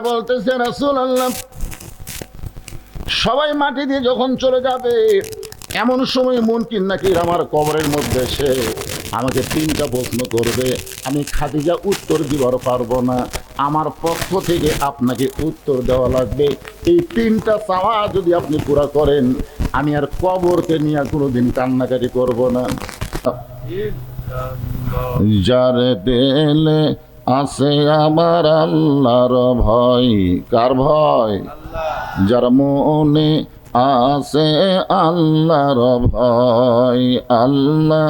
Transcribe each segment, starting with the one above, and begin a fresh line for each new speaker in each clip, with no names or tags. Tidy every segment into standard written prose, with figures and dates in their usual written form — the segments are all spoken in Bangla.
বলতেছে, রাসূলুল্লাহ, সবাই মাটি দিয়ে যখন চলে যাবে, এমন সময় মুনকির নাকির আমার কবরের মধ্যে এসে আমাকে 3টা প্রশ্ন করবে। আমি খাদিজা উত্তর দিবার পারবো না, আমার পক্ষ থেকে আপনাকে উত্তর দেওয়া লাগবে। এই 3টা চাওয়া যদি আপনি পুরা করেন, আমি আর কবরকে নিয়ে কোনোদিন কান্নাকাটি করব না। যার দিলে আছে আমার আল্লাহর ভয়, কার ভয়? যার মনে আছে আল্লাহর ভয়, আল্লাহ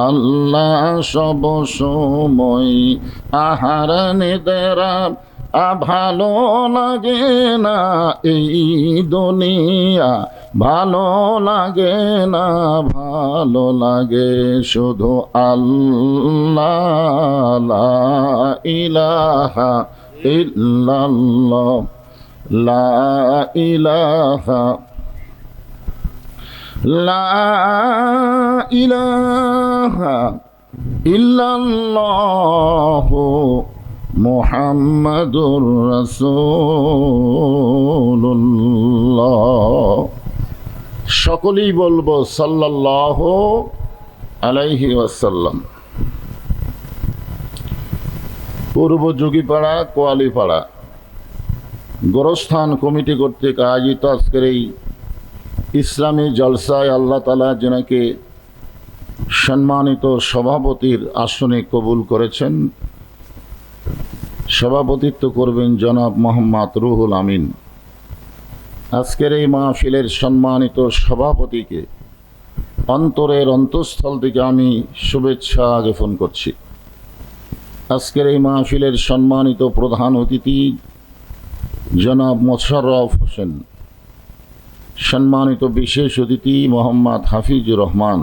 আল্লাহ সব সময়। আহার নিদেরা ভালো লাগে না এই দুনিয়া, ভালো লাগে না, ভালো লাগে শুধু আল্লাহ, লা ইলাহা ইল্লাল্লাহ, লা ইলাহা, লা ইলাহা ইল্লাল্লাহু মুহাম্মাদুর রাসূলুল্লাহ। সকলেই বলবো সাল্লাল্লাহু আলাইহি ওয়াসাল্লাম। পূর্ব যোগীপাড়া, কোয়ালিপাড়া গোরস্থান কমিটি কর্তৃক আয়োজিত আজকের এই ইসলামী জলসায় আল্লাহ তাআলা যেনাকে সম্মানিত সভাপতির আসনে কবুল করেছেন, সভাপতিত্ব করবেন জনাব মোহাম্মদ রুহুল আমিন। আজকের এই মাহফিলের সম্মানিত সভাপতিকে অন্তরের অন্তঃস্থল থেকে আমি শুভেচ্ছা জ্ঞাপন করছি। আজকের এই মাহফিলের সম্মানিত প্রধান অতিথি জনাব মোশাররফ হোসেন, সম্মানিত বিশেষ অতিথি মোহাম্মদ হাফিজুর রহমান,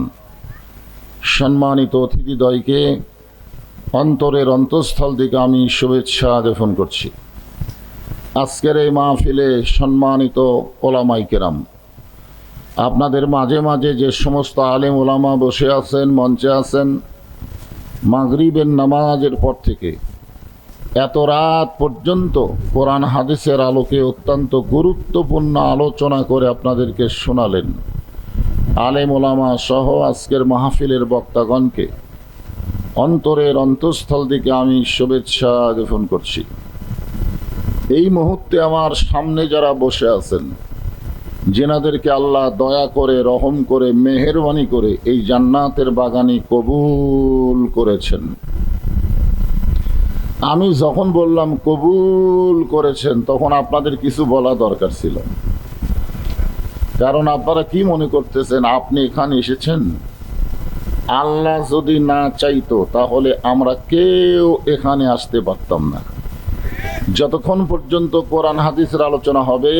সম্মানিত অতিথিদ্বয়কে অন্তরের অন্তঃস্থল থেকে আমি শুভেচ্ছা জ্ঞাপন করছি। আজকের এই মাহফিলে সম্মানিত ওলামায়ে কেরাম, আপনাদের মাঝে মাঝে যে সমস্ত আলেম ওলামা বসে আছেন, মঞ্চে আছেন, মাগরিবের নামাজের পর থেকে এত রাত পর্যন্ত কোরআন হাদিসের আলোকে অত্যন্ত গুরুত্বপূর্ণ আলোচনা করে আপনাদেরকে শোনালেন। আলেম ওলামা সহ আজকের মাহফিলের বক্তাগণকে অন্তরের অন্তঃস্থল থেকে আমি শুভেচ্ছা জ্ঞাপন করছি। এই মুহূর্তে আমার সামনে যারা বসে আছেন, যেনাদেরকে আল্লাহ দয়া করে, রহম করে, মেহেরবানি করে এই জান্নাতের বাগানে কবুল করেছেন, আমি যখন বললাম কবুল করেছেন, তখন আপনাদের কিছু বলা দরকার ছিল। কারণ আপনারা কি মনে করতেছেন আপনি এখানে এসেছেন? আল্লাহ যদি না চাইতো তাহলে আমরা কেউ এখানে আসতে পারতাম না। যতক্ষণ পর্যন্ত কোরআন হাদিসের আলোচনা হবে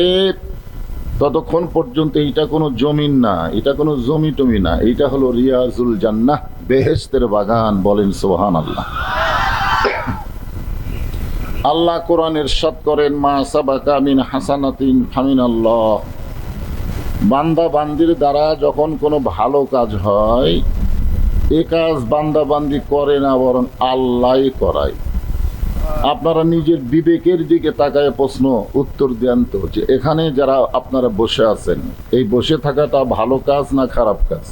ততক্ষণ পর্যন্ত এইটা কোনো জমিন না, এটা কোনো জমি টমি না, এইটা হলো রিয়াজুল জান্নাহ, বেহেশতের বাগান। বলেন সুবহানাল্লাহ। আল্লাহ কোরআনের ইরশাদ করেন, মা সাবাকা মিন হাসানাতিন ফামিনাল্লাহ। বান্দা বান্দির দ্বারা যখন কোনো ভালো কাজ হয়, এ কাজ বান্দা বান্দি করে না, বরং আল্লাহই করায়। আপনারা নিজের বিবেকের দিকে তাকায় প্রশ্ন উত্তর দেন তো, যে এখানে যারা আপনারা বসে আছেন, এই বসে থাকাটা ভালো কাজ না খারাপ কাজ?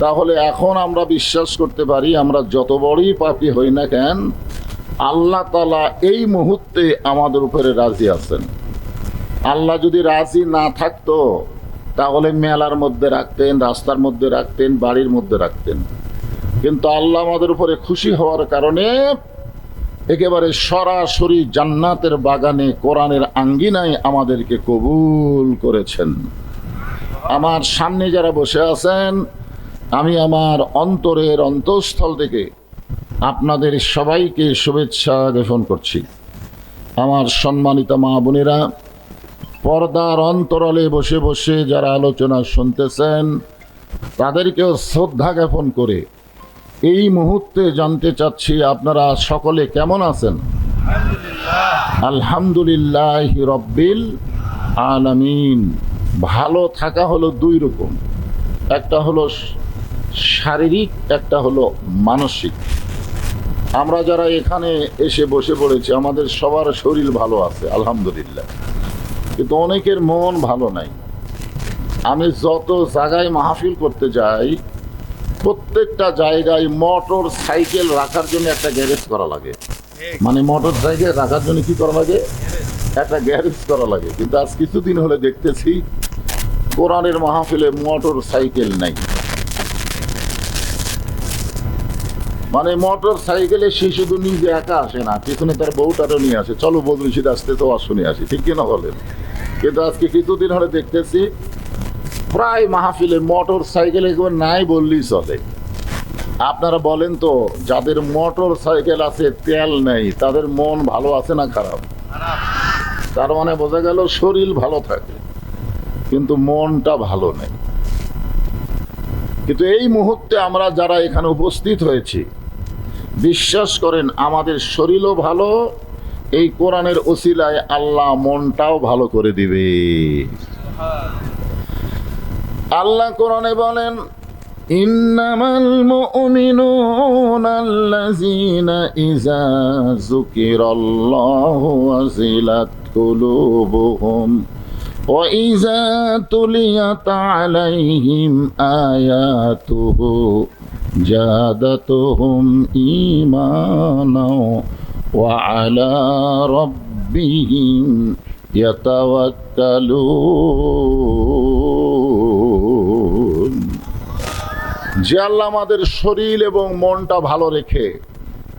তাহলে এখন আমরা বিশ্বাস করতে পারি, আমরা যত বড়ই পাপী হই না কেন, আল্লাহ তাআলা এই মুহূর্তে আমাদের উপরে রাজি আছেন। আল্লাহ যদি রাজি না থাকতো তাহলে মেলার মধ্যে রাখতেন, রাস্তার মধ্যে রাখতেন, বাড়ির মধ্যে রাখতেন। কিন্তু আল্লাহ আমাদের উপরে খুশি হওয়ার কারণে একেবারে সরাসরি জান্নাতের বাগানে, কোরআনের আঙ্গিনায় আমাদেরকে কবুল করেছেন। আমার সামনে যারা বসে আছেন, আমি আমার অন্তরের অন্তঃস্থল থেকে আপনাদের সবাইকে শুভেচ্ছা জ্ঞাপন করছি। আমার সম্মানিত মা বোনেরা, পর্দার অন্তরালে বসে বসে যারা আলোচনা শুনতেছেন, তাদেরকেও শ্রদ্ধা জ্ঞাপন করে এই মুহূর্তে জানতে চাচ্ছি আপনারা সকলে কেমন আছেন? আলহামদুলিল্লাহ রব্বিল আলামিন। ভালো থাকা হলো দুই রকম, একটা হলো শারীরিক, একটা হলো মানসিক। আমরা যারা এখানে এসে বসে পড়েছি আমাদের সবার শরীর ভালো আছে আলহামদুলিল্লাহ, কিন্তু অনেকের মন ভালো নাই। আমি যত জায়গায় মাহফিল করতে যাই প্রত্যেকটা জায়গায় মোটর সাইকেল রাখার জন্য একটা গ্যারেজ করা লাগে। মানে মোটর সাইকেল রাখার জন্য কি করা লাগে? একটা গ্যারেজ করা লাগে। কিন্তু আজ কিছুদিন হলে দেখতেছি কোরআনের মাহফিলে মোটর সাইকেল নাই। মানে মোটর সাইকেলে সে শুধু নিজে একা আসে না, পিছনে তার বউটারও নিয়ে আসে, চলো বদরুশিদ আসতে তো শুনে আসি, ঠিক কিনা বলেন? কিন্তু আজকে কিছুদিন হলে দেখতেছি প্রায় মাহফিলে মোটর সাইকেল একবার নাই বললেই চলে। আপনারা বলেন তো, যাদের মোটর সাইকেল আছে তেল নেই তাদের মন ভালো আছে না খারাপ? তার মানে বোঝা গেল শরীর ভালো থাকে কিন্তু মনটা ভালো নেই। কিন্তু এই মুহূর্তে আমরা যারা এখানে উপস্থিত হয়েছি বিশ্বাস করেন আমাদের শরীরও ভালো, এই কোরআনের ওসিলায় আল্লাহ মনটাও ভালো করে দিবে। আল্লাহ কোরআনে বলেন, ইন্নামাল মুমিনুনা আল্লাযীনা ইযা যুকিরাল্লাহু ওয়াজিলাত কুলুবুহুম ওয়া ইযা তুলিয়াত আলাইহিম আয়াতুহু জাদাতুহুম ঈমানাও ওয়া আলা রাব্বিহিম ইয়াতাওয়াক্কালুন। যে আল্লাহ আমাদের শরীর এবং মনটা ভালো রেখে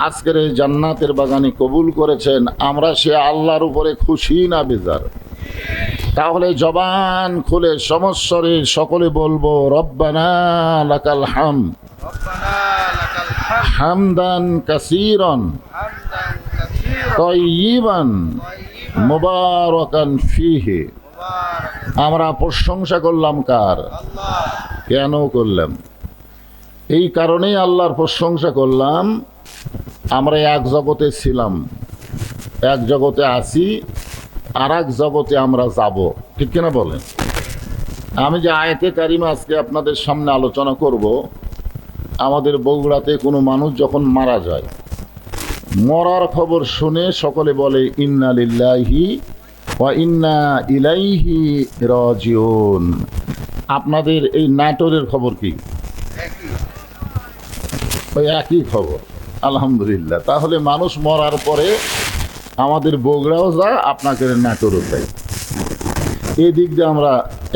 আজকের এই জান্নাতের বাগানে কবুল করেছেন, আমরা সে আল্লাহর উপরে খুশি না বেজার? তাহলে জবান খুলে সমস্বরে সকলে বলবো, রব্বানা লাকাল হামদ হামদান কাসীরান তাইয়িবান মুবারাকান ফীহি। আমরা প্রশংসা করলাম কার? কেন করলাম? এই কারণেই আল্লাহর প্রশংসা করলাম। আমরা এক জগতে ছিলাম, এক জগতে আছি, আর এক জগতে আমরা যাব, ঠিক কিনা বলেন? আমি যে আয়াতে কারিমা আজকে আপনাদের সামনে আলোচনা করব, আমাদের বগুড়াতে কোনো মানুষ যখন মারা যায়, মরার খবর শুনে সকলে বলে ইন্না লিল্লাহি ওয়া ইন্না ইলাইহি রাজিউন। আপনাদের এই নাটোরের খবর কি? ওই একই খবর, আলহামদুলিল্লাহ। তাহলে মানুষ মরার পরে আমাদের বগুড়াও যা, আপনাকে নাটোরও তাই। এই দিক দিয়ে আমরা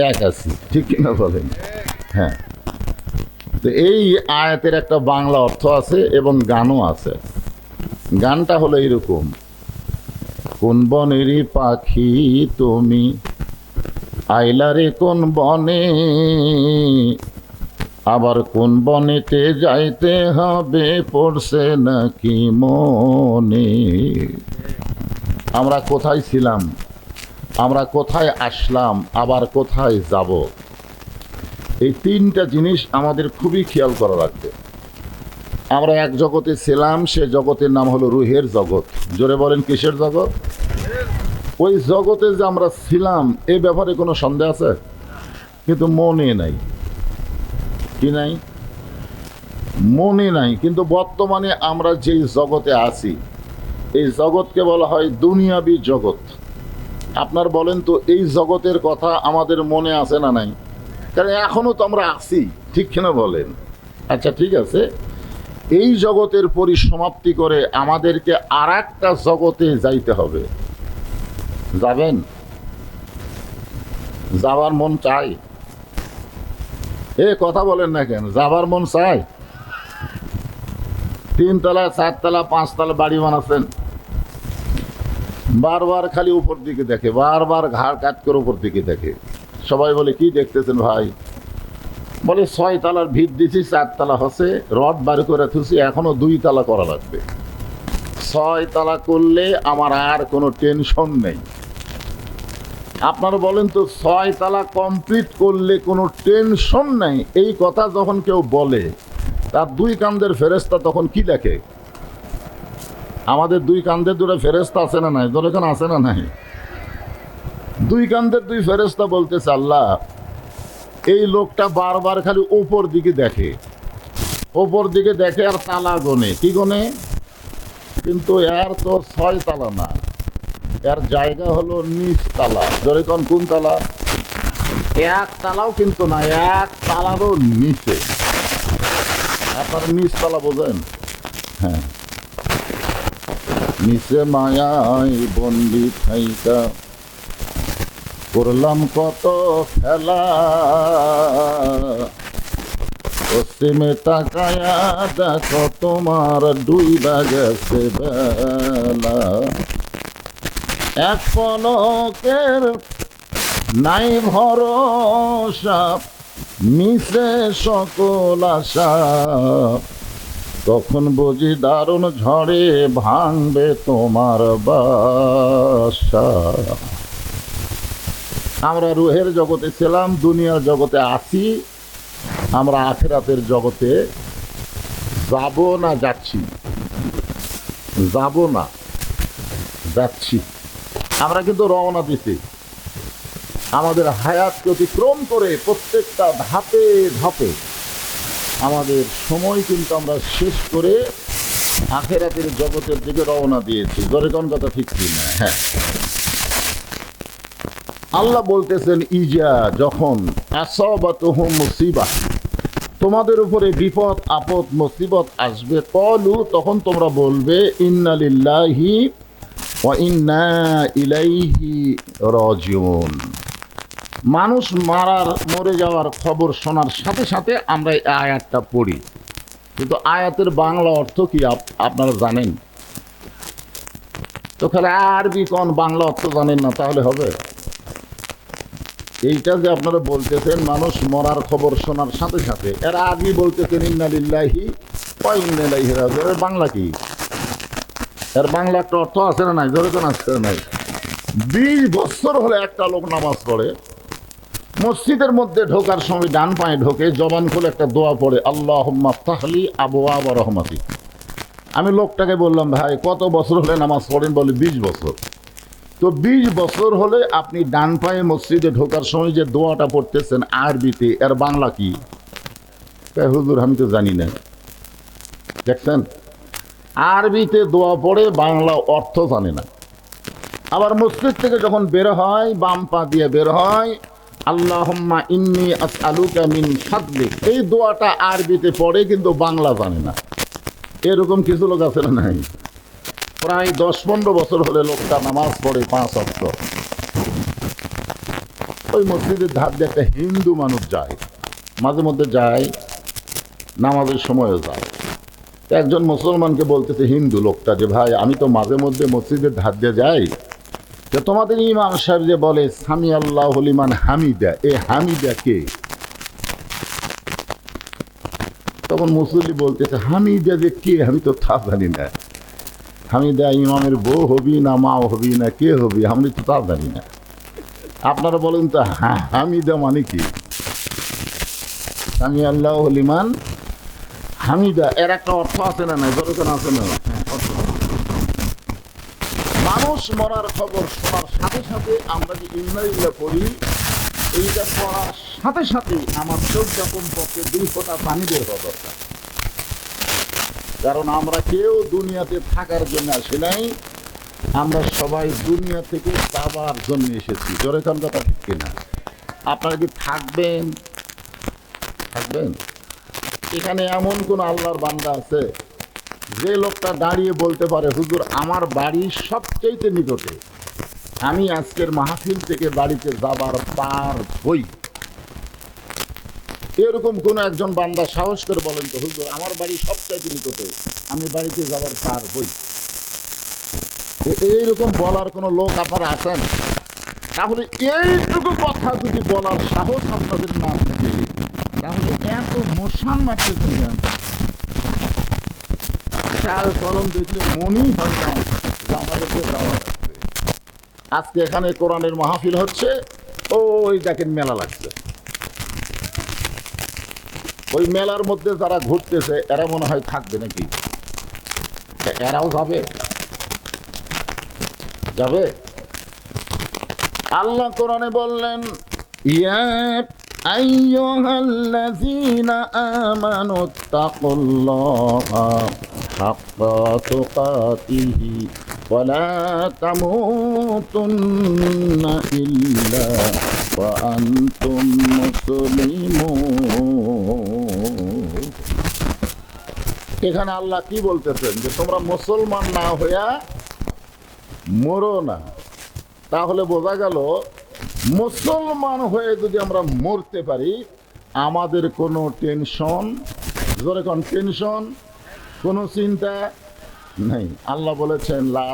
এক আছি, ঠিক কিনা বলেন? হ্যাঁ। তো এই আয়াতের একটা বাংলা অর্থ আছে এবং গানও আছে। গানটা হলো এরকম, কোন বনেরই পাখি তুমি আইলারে কোন বনে, আবার কোন বনেতে যাইতে হবে পড়ছে নাকি মনে। আমরা কোথায় ছিলাম, আমরা কোথায় আসলাম, আবার কোথায় যাব, এই তিনটা জিনিস আমাদের খুবই খেয়াল করা লাগবে। আমরা এক জগতে ছিলাম, সে জগতের নাম হলো রুহের জগৎ। জোরে বলেন কিসের জগৎ? ওই জগতে যে আমরা ছিলাম এ ব্যাপারে কোনো সন্দেহ আছে? কিন্তু মনে নাই। কি নাই? মনে নাই। কিন্তু বর্তমানে আমরা যেই জগতে আছি এই জগৎকে বলা হয় দুনিয়াবি জগৎ। আপনার বলেন তো, এই জগতের কথা আমাদের মনে আছে না নাই? কারণ এখনো তো আমরা আছি, ঠিক কিনা বলেন? আচ্ছা ঠিক আছে, এই জগতের পরিসমাপ্তি করে আমাদেরকে আর একটা জগতে যাইতে হবে। যাবেন? যাবার মন চাই? এ কথা বলেন না কেন? যাবার মন চাই? 3 তলা 4 তলা 5 তলা বাড়ি বানাচ্ছেন, বারবার খালি উপর দিকে দেখে, বারবার ঘাড় কাট করে উপর দিকে দেখে। সবাই বলে কি দেখতেছেন ভাই? বলে 6 তলার ভিত দিছি, 4 তলা হচ্ছে, রড বাড়ি করে থুছি, এখনো 2 তলা করা লাগবে। 6 তলা করলে আমার আর কোনো টেনশন নেই। আপনারা বলেন তো, 6 তলা কমপ্লিট করলে কোনো টেনশন নেই, এই কথা যখন কেউ বলে তার 2 কান্দের ফেরেশতা তখন কি দেখে? আমাদের 2 কান্দের 2 ফেরেশতা আছে না নাই? যখন আছে না নাই? 2 কান্দের 2 ফেরেশতা বলতেছে, আল্লাহ এই লোকটা বারবার খালি ওপর দিকে দেখে, ওপর দিকে দেখে আর তালা গোনে। কি গোনে? কিন্তু এর তো 6 তালা না, এর জায়গা হলো নিচ তালা। যেরকম কোন তালা? 1 তালাও কিন্তু না, 1 তালারও নিচে। আপনার নিচ তালা বোঝেন? হ্যাঁ, নিচে মায়ায় বন্দি থাইকা করলাম কত খেলা, পশ্চিমে তাকায়া দেখো তোমার ডুইবা গেছে বেলা। এক পলকের নাই ভরসা, মিশে সকল আশা, তখন বুঝি দারুণ ঝড়ে ভাঙবে তোমার বাসা। আমরা রুহের জগতে ছিলাম, দুনিয়ার জগতে আছি, আমরা আখিরাতের জগতে যাব না যাচ্ছি? যাব না, যাচ্ছি। আমরা কিন্তু রওনা দিছি আমাদের হায়াতকে অতিক্রম করে, প্রত্যেকটা ধাপে ধাপে আমাদের সময় কিন্তু আমরা শেষ করে আখিরাতের জগতের দিকে রওনা দিয়েছি। জোরে কোন কথা ঠিক কিনা? হ্যাঁ, আল্লাহ বলতেছেন, ইজা যখন আসাবাতুহুম মুসিবাহ, তোমাদের উপরে বিপদ আপদ মুসিবত আসবে, ক্বালু তখন তোমরা বলবে, ইন্না লিল্লাহি ওয়া ইন্না ইলাইহি রাজিউন। মানুষ মরে যাওয়ার খবর শোনার সাথে সাথে আমরা এই আয়াতটা পড়ি, কিন্তু আয়াতের বাংলা অর্থ কি আপনারা জানেন? তো খালি আরবি কোন, বাংলা অর্থ জানেন না, তাহলে হবে? এইটা যে আপনারা বলতেছেন মানুষ মরার খবর শোনার সাথে সাথে, এরা আগে বলতেছেন ইন্না লিল্লাহি ওয়া ইন্না ইলাইহি রাজিউন, এর বাংলা কি? এর বাংলা একটা অর্থ আছে না নাই? জোরে কোন আছে না নাই? 20 বছর হলে একটা লোক নামাজ পড়ে, মসজিদের মধ্যে ঢোকার সময় ডান পায়ে ঢোকে, জবান খুলে একটা দোয়া পড়ে, আল্লাহুম্মা ফতাহলি আবওয়াব রাহমাতিক। আমি লোকটাকে বললাম, ভাই কত বছর হলে নামাজ পড়েন? বলে 20 বছর। তো 20 বছর হলে আপনি ডান পায়ে মসজিদে ঢোকার সময় যে দোয়াটা পড়তেছেন আরবিতে, এর বাংলা কি? হুজুর আমি তো জানি না। দেখছেন, আরবিতে দোয়া পড়ে, বাংলা অর্থ জানে না। আবার মসজিদ থেকে যখন বের হয়, বাম পা দিয়ে বের হয়, আল্লাহুম্মা ইন্নী আসআলুকা মিন ফাদলিক, এই দোয়াটা আরবিতে পড়ে কিন্তু বাংলা জানে না। এরকম কিছু লোক আছে না নাই? প্রায় 10-15 বছর হলে লোকটা নামাজ পড়ে 5 ওয়াক্ত। ওই মসজিদের ধার দিয়ে একটা হিন্দু মানুষ যায়, মাঝে মধ্যে যায়, নামাজের সময়ও যায়। একজন মুসলমানকে বলতেছে হিন্দু লোকটা, যে ভাই আমি তো মাঝে মধ্যে মসজিদের ধার দিয়ে যাই, যে তোমাদের ইমাম সাহেব যে বলে সামি আল্লাহু লিমান হামিদা, এ হামিদা কে? তখন মুসল্লি বলতেছে, হামিদা যে কে আমি তো তা জানি না। হামিদা ইমামের বউ হবি না মা হবি না কে হবি, আমি তো তা জানি না। আপনারা বলেন তো হামিদা মানে কি? সামি আল্লাহু লিমান হামিদা, এর একটা অর্থ আছে না নাই? যতক্ষণ আছে না, মানুষ মরার খবর শোনার সাথে সাথে আমরা যে ইন্নালিল্লাহ পড়ি, এইটা পড়ার সাথে সাথে আমার চোখ যখন পক্ষে 2 ফোঁটা পানি বের হওয়া দরকার। কারণ আমরা কেউ দুনিয়াতে থাকার জন্য আসি নাই, আমরা সবাই দুনিয়া থেকে যাবার জন্য এসেছি। জোরে কোন কথা ঠিক কিনা? আপনারা কি থাকবেন? থাকবেন? এখানে এমন কোন আল্লাহর বান্দা আছে যে লোকটা দাঁড়িয়ে বলতে পারে, হুজুর আমার বাড়ি সবচেয়ে নিকটে, আমি আজকের মাহফিল থেকে বাড়িতে যাবার পার হই? এরকম কোন একজন বান্দা সাহস করে বলেন তো, হুজুর আমার বাড়ি সবচেয়ে নিকটে, আমি বাড়িতে যাবার পার হই? এইরকম বলার কোনো লোক আপনারা আছেন? তাহলে এইটুকু কথা যদি বলার সাহস আপনাদের না থাকে, তাহলে এত মশান মারতেছেন, চাল কলম দেখলে মনেই হয় না যে আমাদেরকে যাওয়া লাগবে। আজকে এখানে কোরআনের মাহফিল হচ্ছে, ওই দেখেন মেলা লাগছে, ওই মেলার মধ্যে যারা ঘুরতেছে এরা মনে হয় থাকবে নাকি? এরাও যাবে? যাবে? আল্লাহ কোরআনে বললেন, ইয়া আইয়ুহাল্লাযীনা আমানুত্তাকুল্লাহা হাক্কা তুকাতিহি ওয়া লা তামুতুন্না ইল্লা ওয়া আনতুম মুসলিমুন। এখানে আল্লাহ কি বলতেছেন যে তোমরা মুসলমান না হইয়া মরো না। তাহলে বোঝা গেল মুসলমান হয়ে যদি আমরা মরতে পারি আমাদের কোনো টেনশন, জোরে কোন টেনশন, কোনো চিন্তা নেই। আল্লাহ বলেছেন লা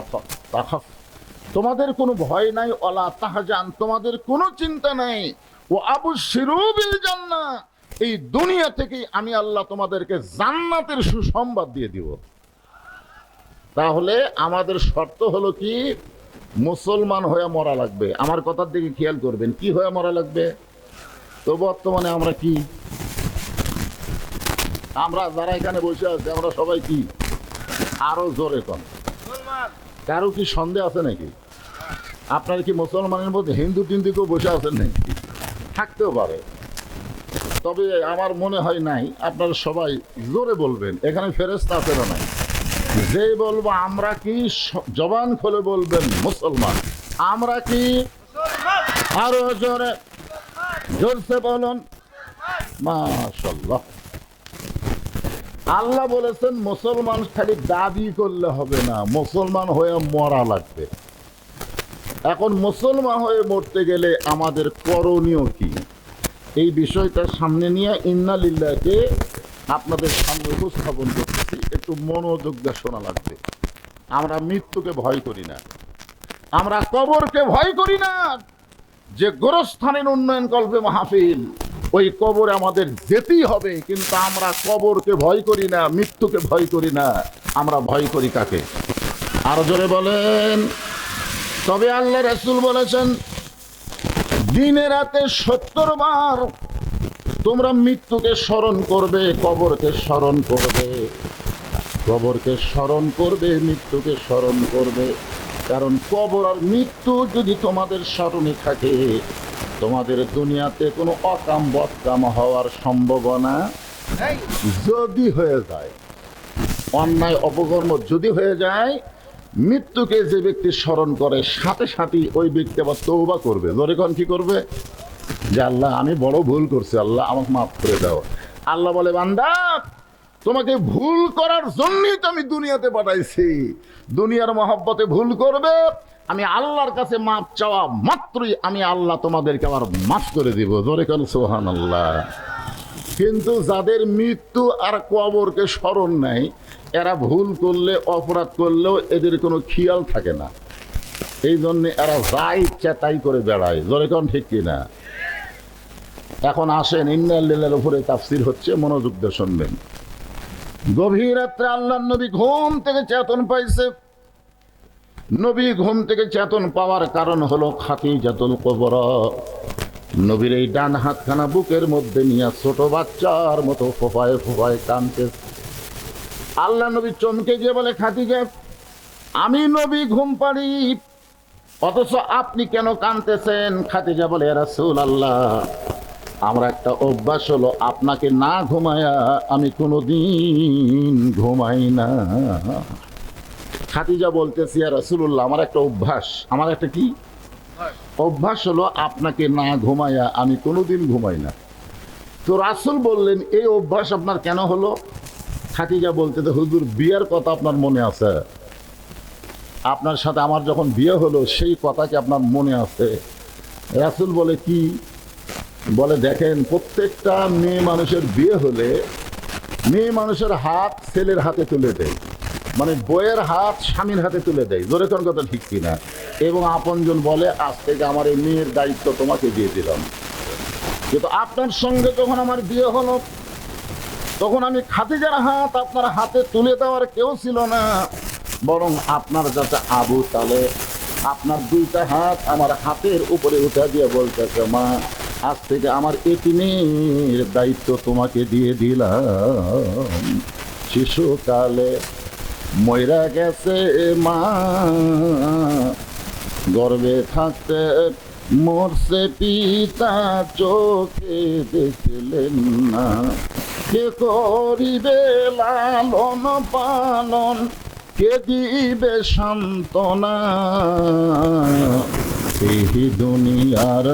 তাখাফ, তোমাদের কোনো ভয় নাই, ওয়ালা তাহজান, তোমাদের কোনো চিন্তা নাই, ও আবশিরু বিল জান্নাহ, এই দুনিয়া থেকেই আমি আল্লাহ তোমাদেরকে জান্নাতের সুসংবাদ দিয়ে দিব। তাহলে আমাদের শর্ত হলো কি, মুসলমান হয়ে মরা লাগবে। আমার কথার দিকে খেয়াল করবেন, কি হয়ে মরা লাগবে? তো বর্তমানে আমরা কি, আমরা যারা এখানে বসে আছি আমরা সবাই কি, আরো জোরে কম, কারো কি সন্দেহ আছে নাকি? আপনার কি মুসলমানের মধ্যে হিন্দু টিন্দু কেউ বসে আছেন নাকি? থাকতেও পারে, তবে আমার মনে হয় নাই। আপনারা সবাই জোরে বলবেন, এখানে ফেরেশতা আছে না নাই? যে বলবো আমরা কি, জবান খুলে বলবেন মুসলমান। আমরা কি, আরো জোরে জোরসে বলুন মাশাআল্লাহ। আল্লাহ বলেছেন মুসলমান খালি দাবি করলে হবে না, মুসলমান হয়ে মরা লাগবে। এখন মুসলমান হয়ে মরতে গেলে আমাদের করণীয় কি, এই বিষয়টা সামনে নিয়ে ইন্না লিল্লাহকে আপনাদের সামনে উপস্থাপন করতেছি। একটু মনোযোগ দিয়ে শোনা লাগবে। আমরা মৃত্যুকে ভয় করি না, আমরা কবরকে ভয় করি না। যে গোরস্থানের উন্নয়ন কল্পে মাহফিল, ওই কবরে আমাদের যেতেই হবে, কিন্তু আমরা কবরকে ভয় করি না, মৃত্যুকে ভয় করি না। আমরা ভয় করি কাকে? আরো জোরে বলেন। তবে আল্লাহ রাসূল বলেছেন দিনে রাতে 70 বার তোমরা মৃত্যুকে স্মরণ করবে, কবরকে স্মরণ করবে, কবরকে স্মরণ করবে, মৃত্যুকে স্মরণ করবে। কারণ কবর আর মৃত্যু যদি তোমাদের স্মরণে থাকে, তোমাদের দুনিয়াতে কোনো অকাম বদকাম হওয়ার সম্ভাবনা যদি হয়ে যায়, অন্যায় অপকর্ম যদি হয়ে যায়, মৃত্যুকে যে ব্যক্তি স্মরণ করে সাথে সাথে ওই ব্যক্তি আবার তওবা করবে। জোরে কোন কি করবে? যে আল্লাহ আমি বড় ভুল করছি, আল্লাহ আমাকে মাফ করে দাও। আল্লাহ বলে বান্দা তোমাকে ভুল করার জন্যই তো আমি দুনিয়াতে পাঠাইছি। দুনিয়ার মহব্বতে ভুল করবে, আমি আল্লাহর কাছে মাফ চাওয়া মাত্রই আমি আল্লাহ তোমাদেরকে আবার মাফ করে দিব। জোরে কোন সুবহানাল্লাহ। কিন্তু যাদের মৃত্যু আর কবরকে স্মরণ নাই, এরা ভুল করলে, অপরাধ করলেও এদের কোনো খেয়াল থাকে না। এই জন্য এরা যা ইচ্ছা তাই করে বেড়ায়। জোরে কোন ঠিক কিনা? এখন আসেন, ইন্না লিল্লাহর উপরে তাফসীর হচ্ছে, মনোযোগ দিয়ে শুনবেন। গভীর রাত্রে আল্লাহর নবী ঘুম থেকে চেতন পাইছে। নবী ঘুম থেকে চেতন পাওয়ার কারণ হলো খাদিজাতুল কুবরা। নবীর এই ডান হাতখানা বুকের মধ্যে নিয়ে ছোট বাচ্চার মতো ফোফায় ফোফায় কাঁদতেছে। আল্লাহ নবী চমকে গিয়ে বলে, খাদিজা আমি নবী ঘুম পাড়ি, অথচ আপনি কেন কাঁদতেছেন? খাদিজা বলে, ইয়া রাসূলুল্লাহ আমরা একটা অভ্যাস হলো, আপনাকে না ঘুমায়া আমি কোনোদিন ঘুমাই না। খাদিজা বলতেছি, ইয়া রাসূলুল্লাহ আমার একটা অভ্যাস, আমার একটা কি অভ্যাস হলো, আপনাকে না ঘুমায়া আমি কোনোদিন ঘুমাই না। তো রাসূল বললেন, এই অভ্যাস আপনার কেন হলো? খাদিজা বলতে, তো হুজুর বিয়ের কথা আপনার মনে আছে? আপনার সাথে আমার যখন বিয়ে হলো সেই কথা কি আপনার মনে আছে? রাসূল বলে, কি? বলে দেখেন, প্রত্যেকটা মেয়ে মানুষের বিয়ে হলে মেয়ে মানুষের হাত ছেলের হাতে তুলে দেয়, মানে বইয়ের হাত স্বামীর হাতে তুলে দেয়। জোরে কোন কথা ঠিক কিনা? এবং আপনজন বলে আজ থেকে আমার এই মেয়ের দায়িত্ব তোমাকে দিয়ে দিলাম। কিন্তু আপনার সঙ্গে যখন আমার বিয়ে হলো তখন আমি খাদিজার হাত আপনার হাতে তুলে দেওয়ার কেউ ছিল না, বরং আপনার যাতে আবু তালেব আপনার দুইটা হাত আমার হাতের উপরে উঠে দিয়ে বলতেছে, মা আজ থেকে আমার এতিমের দায়িত্ব তোমাকে দিয়ে দিলাম। শিশুকালে মইরা গেছে মা, গর্ভে থাকতে মরছে পিতা, চোখে দেখলেন না। কে করিবে লালন পালন, কে দিবে সান্ত্বনা, এই দুনিয়ার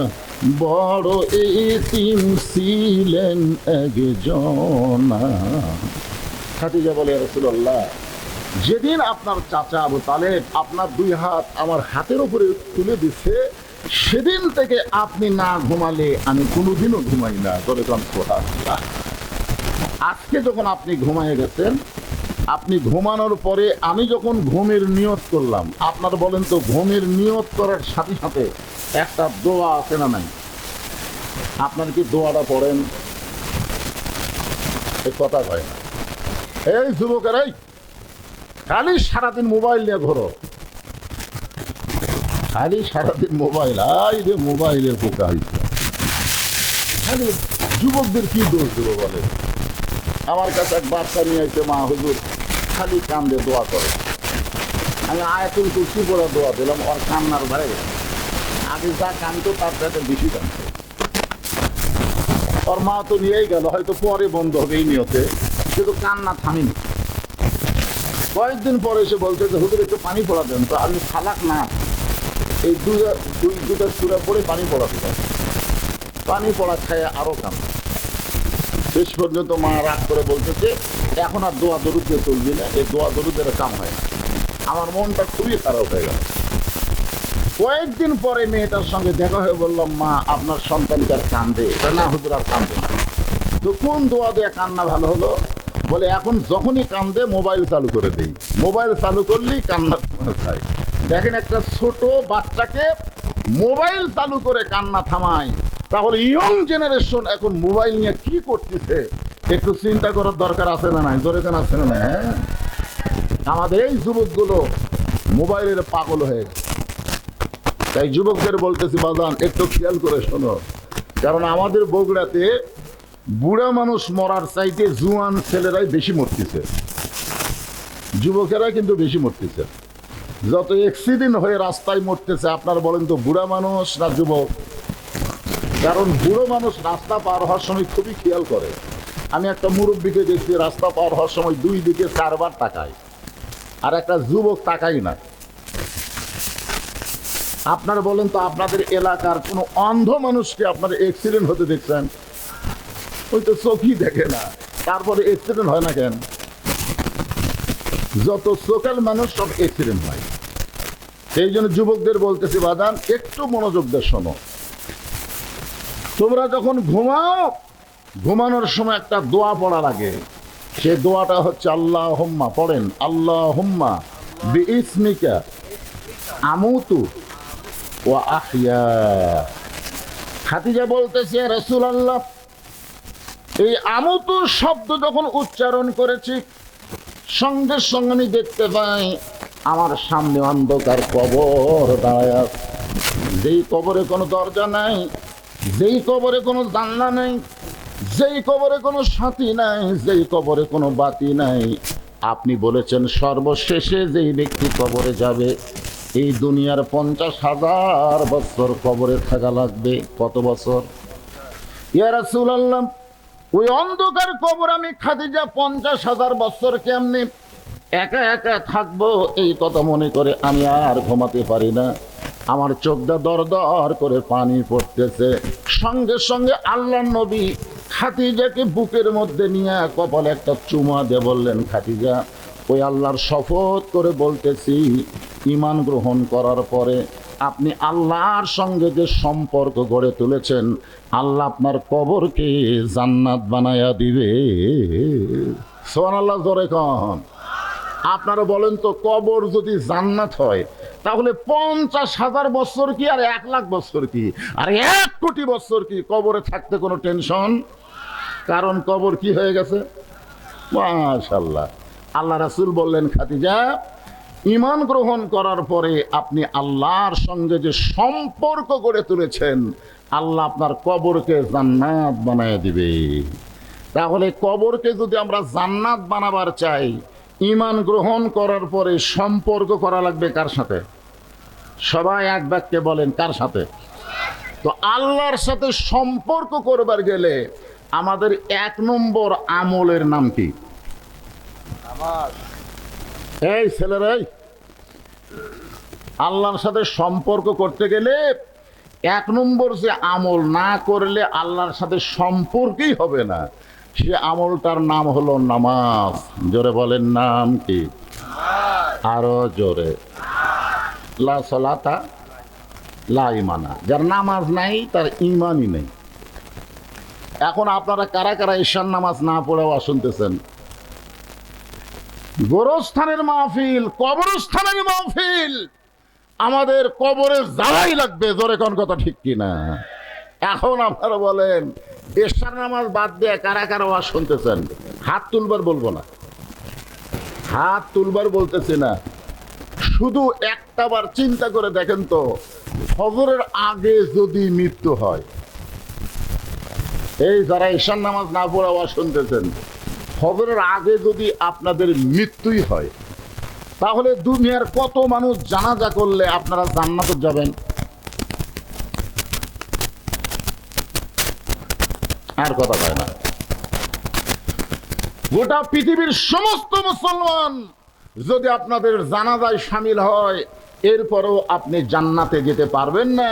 বড় এতিম ছিলেন একজনা। খাদিজা বলে, ইয়া রাসূলুল্লাহ, যেদিন আপনার চাচা আবু তালেব আপনার দুই হাত আমার হাতের উপরে তুলে দিচ্ছে, সেদিন থেকে আপনি না ঘুমালে আমি কোনোদিনও ঘুমাই না। সুবহানাল্লাহ। আজকে যখন আপনি ঘুমায় গেছেন, আপনি ঘুমানোর পরে আমি যখন ঘুমের নিয়ত করলাম, আপনার বলেন তো ঘুমের নিয়ত করার সাথে সাথে একটা দোয়া আছে না নাই? আপনার কি দোয়াটা পড়েন? এই কথা হয় না। এই যুবকেরাই খালি সারাদিন মোবাইল নিয়ে ঘোরো, খালি সারাদিন মোবাইল, আই রে মোবাইলের পোকা হইছে। খালি যুবকদের কি দোষ দেবো বলে? আমার কাছে এক বাচ্চা নিয়ে এসে, মা হুজুর খালি কান্দে দোয়া করে। আমি আয়াতুল কুরসি পড়া দোয়া দিলাম, ওর কান্নার ভরে গেছে। আগে যা কানতো তার সাথে বেশি কানতো। ওর মা তো নিয়েই গেল, হয়তো পরে বন্ধ হবে এই নিয়তে, কিন্তু কান্না থামিনি। কয়েকদিন পরে এসে বলছে যে হুজুর একটু পানি পড়া দেন। তো আমি ফালাক না এই দুটা সূরা পড়ে পানি পড়া দিতাম। পানি পড়া খায় আরো কান্না। শেষ পর্যন্ত মা রাগ করে বলতেছে, এখন আর দোয়া দরুদ দিয়ে চলবি না, এই দোয়া দরুদের কাম হয় না। আমার মনটা খুবই খারাপ হয়ে গেল। কয়েকদিন পরে মেয়েটার সঙ্গে দেখা হয়ে বললাম, মা আপনার সন্তানটার কান্দে। না হুজুর আর কান্দে না। তো কোন দোয়া দিয়ে কান্না ভালো হলো? বলে এখন যখনই কান্দে মোবাইল চালু করে দেই, মোবাইল চালু করলেই কান্না থামায়। দেখেন, একটা ছোট বাচ্চাকে মোবাইল চালু করে কান্না থামায়, তাহলে ইয়ং জেনারেশন এখন মোবাইল নিয়ে কি করতেছে একটু চিন্তা করার দরকার আছে না নাই? জোরে কেন আছে না? হ্যাঁ, আমাদের এই যুবকগুলো মোবাইলের পাগল হয়ে গেছে। তাই যুবকদের বলতেছি, বাজান একটু খেয়াল করে শোনো, কারণ আমাদের বগুড়াতে বুড়া মানুষ মরার চাইতে জুয়ান ছেলেরাই বেশি মরতেছে, যুবকেরা কিন্তু বেশি মরতেছে। যত অ্যাক্সিডেন্ট হয়ে রাস্তায় মরতেছে, আপনার বলেন তো বুড়া মানুষ না যুবক? কারণ বুড়ো মানুষ রাস্তা পার হওয়ার সময় খুবই খেয়াল করে। আমি একটা মুরব্বীকে দেখছি রাস্তা পার হওয়ার সময় দুই দিকে চারবার তাকায়, আর একটা যুবক তাকাই না। আপনারা বলেন তো আপনাদের এলাকার কোনো অন্ধ মানুষকে আপনারা অ্যাক্সিডেন্ট হতে দেখছেন? ওই তো চোখই দেখে না, তারপরে অ্যাক্সিডেন্ট হয় না কেন? যত চোখের মানুষ সব অ্যাক্সিডেন্ট হয়। সেই জন্য যুবকদের বলতেছি, বাদান একটু মনোযোগ দিয়ে শোনো। তোমরা যখন ঘুমাও, ঘুমানোর সময় একটা দোয়া পড়া লাগে। সে দোয়াটা হচ্ছে আল্লাহুম্মা, পড়েন আল্লাহুম্মা বিইসমিকা আমুতু ওয়া আহইয়া। খাদিজা বলতেছে, রাসূলুল্লাহ, এই আমুতু শব্দ যখন উচ্চারণ করেছি, সঙ্গে সঙ্গে আমি দেখতে পাই আমার সামনে অন্ধকার কবর দাঁড়ায় আছে। যেই কবরে কোনো দরজা নাই, যেই কবরে কোনো জানলা নেই, যেই কবরে কোনো সাথী নাই, যেই কবরে কোনো বাতি নাই। আপনি বলেছেন সর্বশেষে যেই ব্যক্তি কবরে যাবে, এই দুনিয়ার 50,000 বছর কবরে থাকা লাগবে। কত বছর? ইয়া রাসূলুল্লাহ, ওই অন্ধকার কবর আমি খাদিজা 50,000 বছর কেমনে একা একা থাকবো, এই কথা মনে করে আমি আর ঘুমাতে পারি না। আমার চোখটা দর দর করে পানি পড়তেছে। সঙ্গে সঙ্গে আল্লাহর নবী খাদিজাকে বুকের মধ্যে নিয়ে কপালে একটা চুমা দিয়ে বললেন, খাদিজা, ওই আল্লাহর শপথ করে বলতেছি, ঈমান গ্রহণ করার পরে আপনি আল্লাহর সঙ্গে যে সম্পর্ক গড়ে তুলেছেন, আল্লাহ আপনার কবরকে জান্নাত বানায়া দিবে। সুবহানাল্লাহ, জোরে কন। আপনারা বলেন তো, কবর যদি জান্নাত হয়, তাহলে 50,000 বছর কি আর 1,00,000 বছর কি আর 1 কোটি বছর কি কবরে থাকতে কোনো টেনশন? কারণ কবর কি হয়ে গেছে? মাশাআল্লাহ। আল্লাহ রাসূল বললেন, খাদিজা, ঈমান গ্রহণ করার পরে আপনি আল্লাহর সঙ্গে যে সম্পর্ক গড়ে তুলেছেন, আল্লাহ আপনার কবরকে জান্নাত বানায় দিবে। তাহলে কবরকে যদি আমরা জান্নাত বানাবার চাই, ঈমান গ্রহণ করার পরে সম্পর্ক করা লাগবে কার সাথে? সবাই এক বাক্যে বলেন, কার সাথে? তো আল্লাহর সাথে সম্পর্ক করবার গেলে আমাদের 1 নম্বর আমলের নাম কি? এই ছেলেরাই, আল্লাহর সাথে সম্পর্ক করতে গেলে 1 নম্বর যে আমল না করলে আল্লাহর সাথে সম্পর্কই হবে না, সে আমলটার নাম হলো নামাজ। জোরে বলেন, নাম কি? আরো জোরে। লা সালাতা লা ঈমানা। যার নামাজ নাই তার ঈমানই নেই। এখন আপনারা কারা কারা ঈশার নামাজ না পড়ে ওয়াজ শুনতেছেন? গোরস্থানের মাহফিল, কবরস্থানের মাহফিল, আমাদের কবরে যাওয়াই লাগবে। জোরে কোন কথা ঠিক কিনা? এখন আপনারা বলেন ঈশার নামাজ বাদ দিয়ে কারা কারা ওয়াজ শুনতেছেন? হাত তুলবার বলবো না, হাত তুলবার বলতেছি না, শুধু একটাবার চিন্তা করে দেখেন তো, ফজরের আগে যদি মৃত্যু হয়, এই যারা ঈশার নামাজ না পড়ে ওয়াজ শুনতেছেন, ফজরের আগে যদি আপনাদের মৃত্যুই হয়, তাহলে দুনিয়ার কত মানুষ জানাজা করলে আপনারা জান্নাতে যাবেন? আর কথা হয় না। গোটা পৃথিবীর সমস্ত মুসলমান যদি আপনাদের জানাজায় শামিল হয়, এরপরও আপনি জান্নাতে যেতে পারবেন না।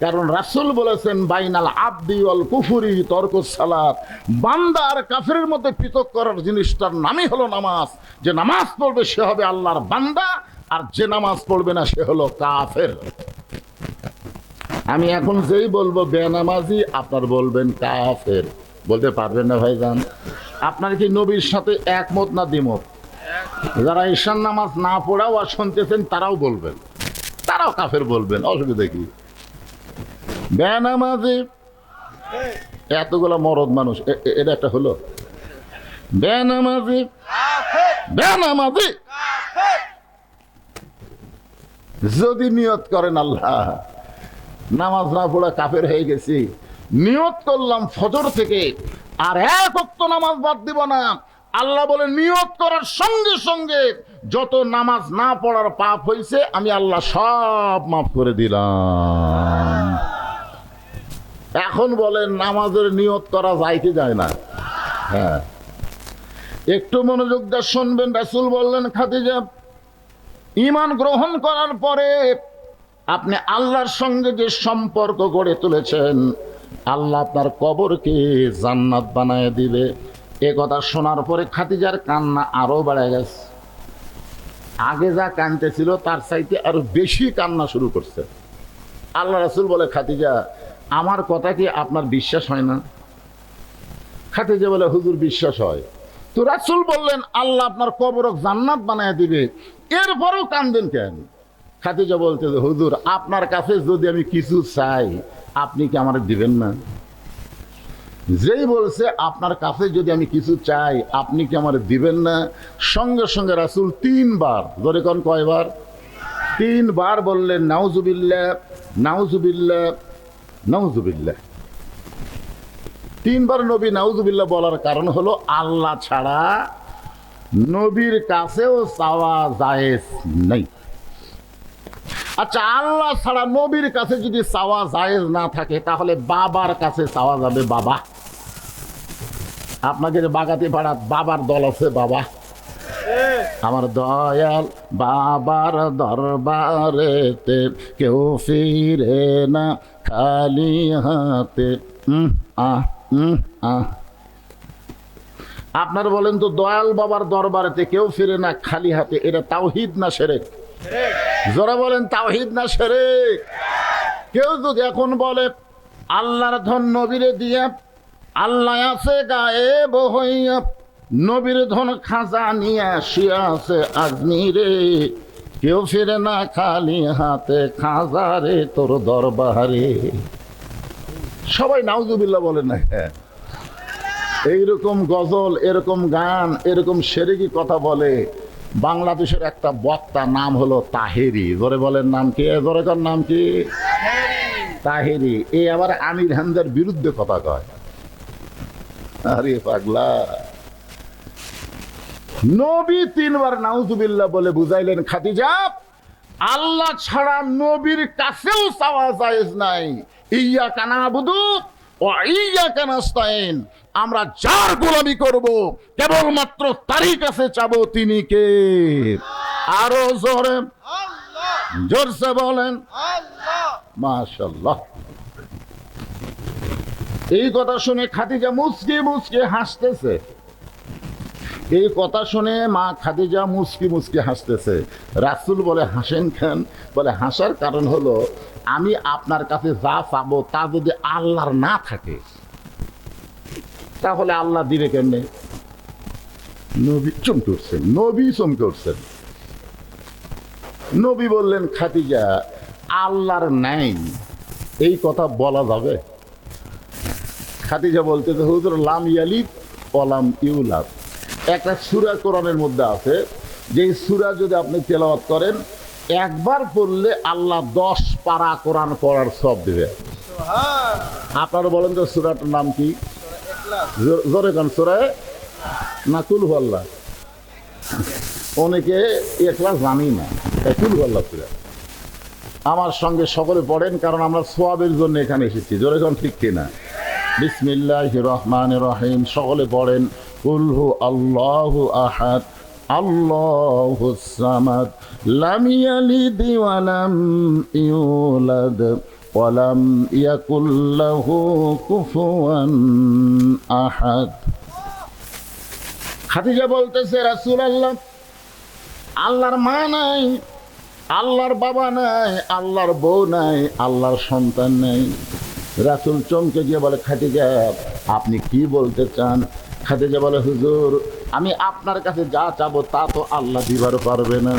কারণ রাসূল বলেছেন, বাইনাল আবদি ওয়াল কুফরি তরকুস সালাত। বান্দা আর কাফেরের মধ্যে পৃথক করার জিনিসটার নামই হলো নামাজ। যে নামাজ পড়বে সে হবে আল্লাহর বান্দা, আর যে নামাজ পড়বে না সে হলো কাফের। আমি এখন যেই বলবো বেনামাজি, আপনার বলবেন কাফের। বলতে পারবেন না ভাইজান? আপনার কি নবীর সাথে একমত না দ্বিমত? যারা ঈশার নামাজ না পড়াও আর শুনতেছেন তারাও বলবেন, তারাও কাফের বলবেন, অসুবিধা কি? বেনামাজি এতগুলা মরদ মানুষ, এটা একটা হলো বেনামাজি। বেনামাজি যদি নিয়ত করেন আল্লাহ নামাজ না পড়া কাফের হয়ে গেছি, নিয়ত করলাম ফজর থেকে আর 1 ওয়াক্ত নামাজ বাদ দিব না, আল্লাহ বলে নিয়ত করার সঙ্গে সঙ্গে যত নামাজ না পড়ার পাপ হয়েছে আমি আল্লাহ সব মাফ করে দিলাম। এখন বলেন নামাজের নিয়ত করা যায় কি যায় না? হ্যাঁ, একটু মনোযোগ দিয়ে শুনবেন। রাসূল বললেন, খাদিজা, ঈমান গ্রহণ করার পরে আপনি আল্লাহর সঙ্গে যে সম্পর্ক গড়ে তুলেছেন, আল্লাহ আপনার কবরকে জান্নাত বানায় দিবে। এ কথা শোনার পরে খাদিজার কান্না আরো বেড়ে গেছে। আগে যা কাঁদতেছিল তার চাইতে আরো বেশি কান্না শুরু করছে। আল্লাহ রাসূল বলে, খাদিজা, আমার কথা কি আপনার বিশ্বাস হয় না? খাদিজা বলে, হুজুর বিশ্বাস হয়। তো রাসূল বললেন, আল্লাহ আপনার কবর জান্নাত বানায় দিবে, এরপরেও কান্দেন কেন? খাদিজা বলতে, হুজুর আপনার কাছে যদি আমি কিছু চাই আপনি কি আমার দিবেন না? যেই বলছে আপনার কাছে যদি আমি কিছু চাই আপনি কি আমার দিবেন না, সঙ্গে সঙ্গে রাসূল 3 বার, ধরে কোন কয়বার? 3 বার বললেন, নাউজুবিল্লাহ নাউজুবিল্লাহ নাউজুবিল্লাহ। 3 বার নবী নাউজুবিল্লাহ বলার কারণ হলো আল্লাহ ছাড়া নবীর কাছেও চাওয়া জায়েজ নেই। আচ্ছা, আল্লাহ ছাড়া নবীর কাছে যদি চাওয়া জায়েজ না থাকে তাহলে বাবার কাছে চাওয়া যাবে? বাবা, আপনাকে যে বাগাতে পাড়াত বাবার দল আছে, বাবা আমার দয়াল বাবার দরবারেতে কেউ ফিরে না খালি হাতে। আপনারা বলেন তো, দয়াল বাবার দরবারেতে কেউ ফিরে না খালি হাতে, এটা তাওহীদ না শিরক? যারা বলেন তাওহীদ না শিরক? কেউ যদি এখন বলে আল্লাহর ধন নবীরে দিয়া, আল্লাহ আছে গায়েব হইয়া, নবীর ধন খাজা নিয়ে শুয়ে আছে আজমিরে, কেউ ফিরে না খালি হাতে খাজারে তোর দরবারে, সবাই নাউজুবিল্লাহ বলে না? এইরকম গজল, এরকম গান, এরকম শিরকি কথা বলে বাংলাদেশের একটা বক্তা, নাম হলো তাহেরি। জোরে বলেন নাম কি? জোরে কর নাম কি? তাহেরি। এই আবার আমির হামজার বিরুদ্ধে কথা কয়। আরে পাগলা, নবী 3 বার নাউজুবিল্লাহ বলে বুঝাইলেন, খাদিজা আল্লাহ ছাড়া নবীর কাছেও চাওয়া জায়েজ নাই। ইয়্যাকা না'বুদু ওয়া ইয়্যাকা নাস্তাইন, আমরা যার গোলামি করব কেবলমাত্র তারই কাছে চাবো, তিনি কে? আরো জোরে জোরসে বলেন মাশাআল্লাহ। এই কথা শুনে খাদিজা মুচকি মুচকি হাসতেছে। এই কথা শুনে মা খাদিজা মুচকি মুচকি হাসতেছে। রাসূল বলে, হাসেন কেন? বলে, হাসার কারণ হলো আমি আপনার কাছে যা চাবো তা যদি আল্লাহর না থাকে তাহলে আল্লাহ দিবে কেমনে? নবী চমকে উঠছেন, নবী চমকে উঠছেন। নবী বললেন, খাদিজা, আল্লাহর নাই এই কথা বলা যাবে? খাদিজা বলতে, হুজুর, লাম ইয়ালিদ ওয়ালাম ইউলাদ, একটা সূরা কোরআনের মধ্যে আছে, যে সূরা যদি আপনি তেলাওয়াত করেন একবার পড়লে আল্লাহ 10 পারা কোরআন পড়ার সব দেবে। আপনারা বলেন তো সূরাটার নাম কি? জোরে কান, সূরা না কুল হু আল্লাহ? অনেকে ইখলাস জানি না, কুল হু আল্লাহ সূরা। আমার সঙ্গে সকলে পড়েন, কারণ আমরা সওয়াবের জন্য এখানে এসেছি। জোরে কান, ঠিক কিনা? বিসমিল্লাহির রহমানির রহিম। সকলে পড়েন, কুল হু আল্লাহু আহাদ আল্লাহুস সামাদ লাম ইয়ালিদ ওয়া লাম ইউলাদ ওয়া লাম ইয়াকুল লাহু কুফুয়ান আহাদ। খাদিজা বলতেছে, রাসূলুল্লাহ, আল্লাহর মা নাই, আল্লাহর বাবা নাই, আল্লাহর বউ নাই, আল্লাহর সন্তান নাই। রাসূল চমকে গিয়ে বলে, খাদিজা, আপনি কি বলতে চান? খাদিজা বলে, হুজুর, আমি আপনার কাছে যা চাবো তা তো আল্লাহ দিবার পারবে না।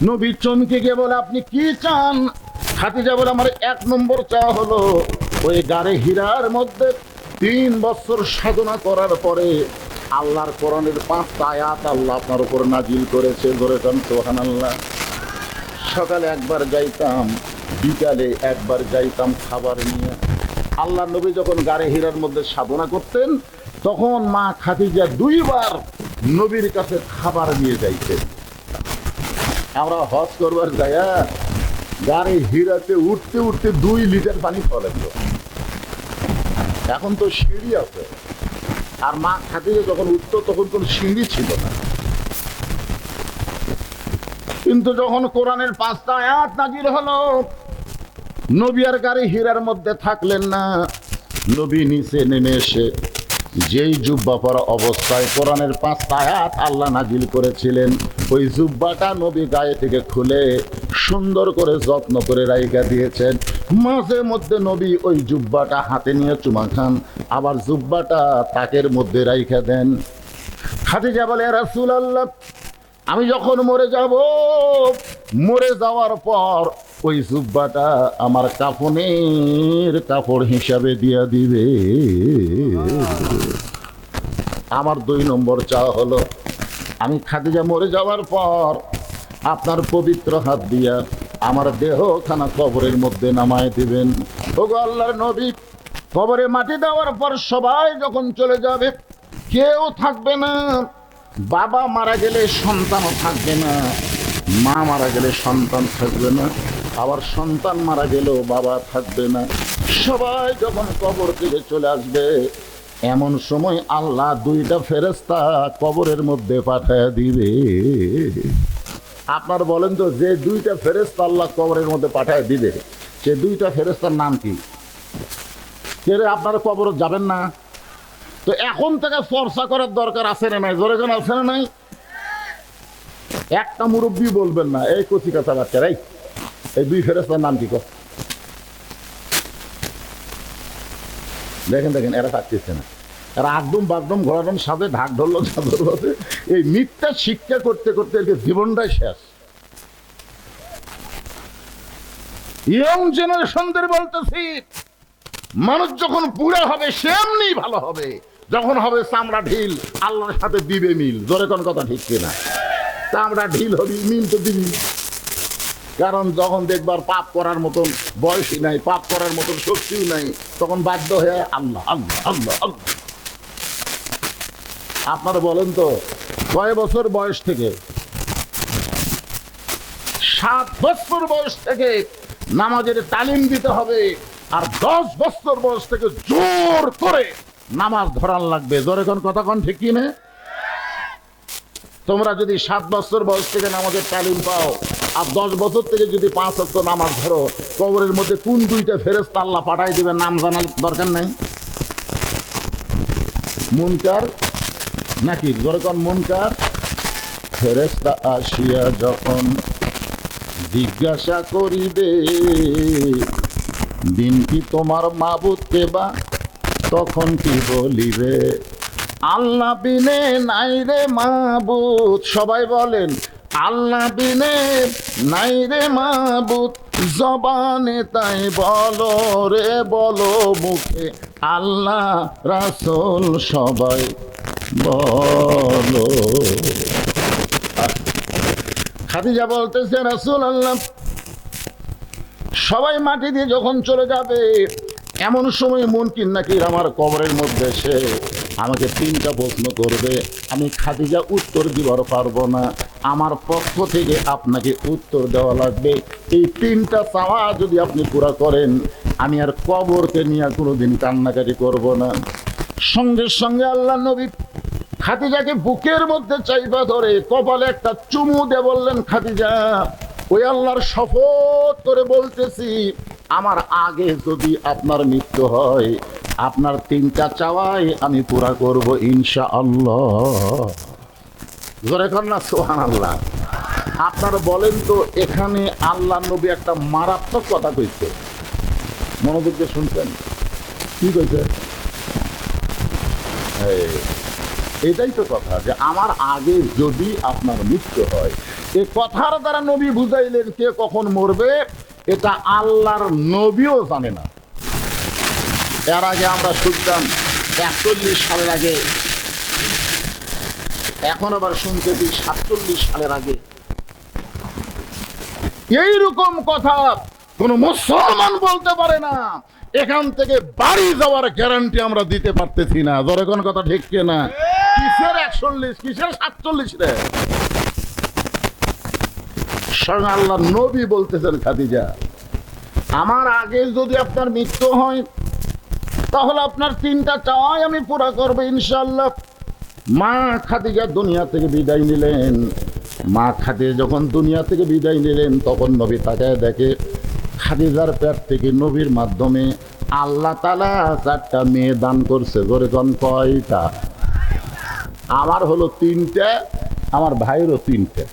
নবী চমকে গিয়ে বলে, আপনি কি চান? খাদিজা বলে, আমার 1 নম্বর চাওয়া হলো ওই গারে হীরার মধ্যে 3 বছর সাধনা করার পরে আল্লাহর কোরআনের 5টা আয়াত আল্লাহ আপনার উপর নাজিল করেছে। ধরে কান সুবহানাল্লাহ। সকালে একবার যাইতাম, বিকালে একবার যাইতাম খাবার নিয়ে। আল্লাহ নবী যখন গারে হীরার মধ্যে সাধনা করতেন তখন মা খাদিজা 2 বার নবীর কাছে খাবার নিয়ে যাইতেন। আমরা হজ করবার যাইয়া গারে হীরাতে উঠতে উঠতে 2 লিটার পানি খাওয়া লাগলো। এখন তো সিঁড়ি আছে, আর মা খাদিজা যখন উঠতো তখন কোনো সিঁড়ি ছিল না। কিন্তু যখন কোরআনের 5টা আয়াত নাজিল হলো, নবী আর গাড়ি হীরার মধ্যে থাকলেন না। নবী নিচে নেমে এসে যেই জুব্বা পরা অবস্থায় কোরআনের 5টা আয়াত আল্লাহ নাজিল করেছিলেন, ওই জুব্বাটা নবী গায়ে থেকে খুলে সুন্দর করে যত্ন করে রাইখা দিয়েছেন। মাঝে মধ্যে নবী ওই জুব্বাটা হাতে নিয়ে চুমা খান, আবার জুব্বাটা তাকের মধ্যে রাইখা দেন। খাদিজা বলে, রাসূলুল্লাহ, আমি যখন মরে যাব, মরে যাওয়ার পর ওই জুব্বাটা আমার কাফনের কাপড় হিসাবে দিয়া দিবে। আমার 2 নম্বর চাওয়া হলো, আমি খাদিজা মরে যাওয়ার পর আপনার পবিত্র হাত দিয়া আমার দেহখানা কবরের মধ্যে নামায় দিবেন। ওগো আল্লাহর নবী, কবরে মাটি দেওয়ার পর সবাই যখন চলে যাবে, কেউ থাকবে না। বাবা মারা গেলে সন্তানও থাকবে না, মা মারা গেলে সন্তান থাকবে না, আবার সন্তান মারা গেলেও বাবা থাকবে না। সবাই যখন কবর থেকে চলে আসবে, এমন সময় আল্লাহ 2টা ফেরেশতা কবরের মধ্যে পাঠায় দিবে। আপনার বলেন তো, যে 2টা ফেরেশতা আল্লাহ কবরের মধ্যে পাঠায় দিবে, সে 2টা ফেরেশতার নাম কি? কে রে, আপনারা কবর যাবেন না? তো এখন থেকে চর্চা করার দরকার আছে না নাই? জোরে জন আছে না নাই? একটা মুরব্বী বলবেন না, এই কচি কথা বাচ্চারা, এই 2 ফেরেশতার নাম কি? দেখেন দেখেন, এরা থাকতেছে না, এরা একদম বাগদম ঘোরাদম সাথে ঢাক ধরল চাদর বাদে, এই মিথ্যা শিক্ষা করতে করতে এর জীবনটাই শেষ। ইয়ং জেনারেশনদের বলতেছি, মানুষ যখন পুরা হবে সেমনি ভালো হবে, যখন হবে চামড়া ঢিল আল্লাহর সাথে দিবে মিল। জোরে কোন কথা ঠিক কিনা? চামড়া ঢিল হবি, মিল তো দিবি। কারণ যখন দেখবার পাপ করার মতন বয়সই নাই, পাপ করার মতন শক্তিও নাই, তখন বাধ্য হয়ে আল্লাহ আল্লাহ আল্লাহ আল্লাহ। আপনারা বলেন তো, কয় বছর বয়স থেকে? 7 বছর বয়স থেকে নামাজের তালিম দিতে হবে, আর 10 বছর বয়স থেকে জোর করে নামাজ ধরান লাগবে। জোরে কোন কথা কোন ঠিক কি না? তোমরা যদি 7 বছর বয়স থেকে নামাজের তালিম পাও আর 10 বছর থেকে যদি 5 ওয়াক্ত নামাজ ধরো, কবরের মধ্যে কোন দুইটা ফেরেশতা আল্লাহ পাঠাই দিবে নাম জানার দরকার নাই। মুনকার নাকির, জোরে কোন মুনকার। ফেরেশতা আসিয়া যখন জিজ্ঞাসা করিবে দিন কি তোমার মাবুদ কেবা, তখন কি বলিবে আল্লাহ বিনে নাই রে মাবুদ। সবাই বলেন আল্লাহ বিনে নাই রে মাবুদ, জবানে তাই বলো রে বলো মুখে আল্লাহ রাসূল সবাই বলো। খাদিজা বলতেছে রাসূলুল্লাহ সবাই মাটি দিয়ে যখন চলে যাবে, এমন সময় মুনকির নাকির আমার কবরের মধ্যে এসে আমাকে 3টা প্রশ্ন করবে। আমি খাদিজা উত্তর দিবার পারবো না, আমার পক্ষ থেকে আপনাকে উত্তর দেওয়া লাগবে। এই 3টা চাওয়া যদি আপনি পুরা করেন, আমি আর কবরকে নিয়ে কোনোদিন কান্নাকাটি করব না। সঙ্গে সঙ্গে আল্লাহ নবী খাদিজাকে বুকের মধ্যে চাইবা ধরে কপালে একটা চুমু দিয়ে বললেন, খাদিজা ওই আল্লাহর শপথ করে বলতেছি, আমার আগে যদি আপনার মৃত্যু হয়, আপনার 3টা চাওয়াই আমি পুরা করব ইনশাআল্লাহ। জোরে কর না সুবহানাল্লাহ। আপনারা বলেন তো, এখানে আল্লাহ নবী একটা মারাত্মক কথা কইছে, মনোযোগ দিয়ে শুনছেন। কি কইছে? এটাই তো কথা, যে আমার আগে যদি আপনার মৃত্যু হয়। এই কথার দ্বারা নবী বুঝাইলেন কে কখন মরবে এটা আল্লাহর নবীও জানে না। এর আগে আমরা শুনতাম 41 সালের আগে, এখন আবার শুনতেছি 47 সালের আগে। এইরকম কথা কোন মুসলমান বলতে পারে না। এখান থেকে বাড়ি যাওয়ার গ্যারান্টি আমরা দিতে পারতেছি না। ধরে কোন কথা ঠিক কিনা? কিসের 41, কিসের 47 রে? স্বয়ং আল্লাহ নবী বলতেছেন, খাদিজা আমার আগে যদি আপনার মৃত্যু হয়, তাহলে আপনার 3টা চাওয়াই আমি পুরা করবো ইনশাআল্লাহ। মা খাদিজা দুনিয়া থেকে বিদায় নিলেন। মা খাদিজা যখন দুনিয়া থেকে বিদায় নিলেন, তখন নবী তাকায় দেখে খাদিজার পেট থেকে নবীর মাধ্যমে আল্লাহ তাআলা 4টা মেয়ে দান করছে। জোরে কোন কয়টা? আমার হলো 3টা, আমার ভাইয়েরও 3টা।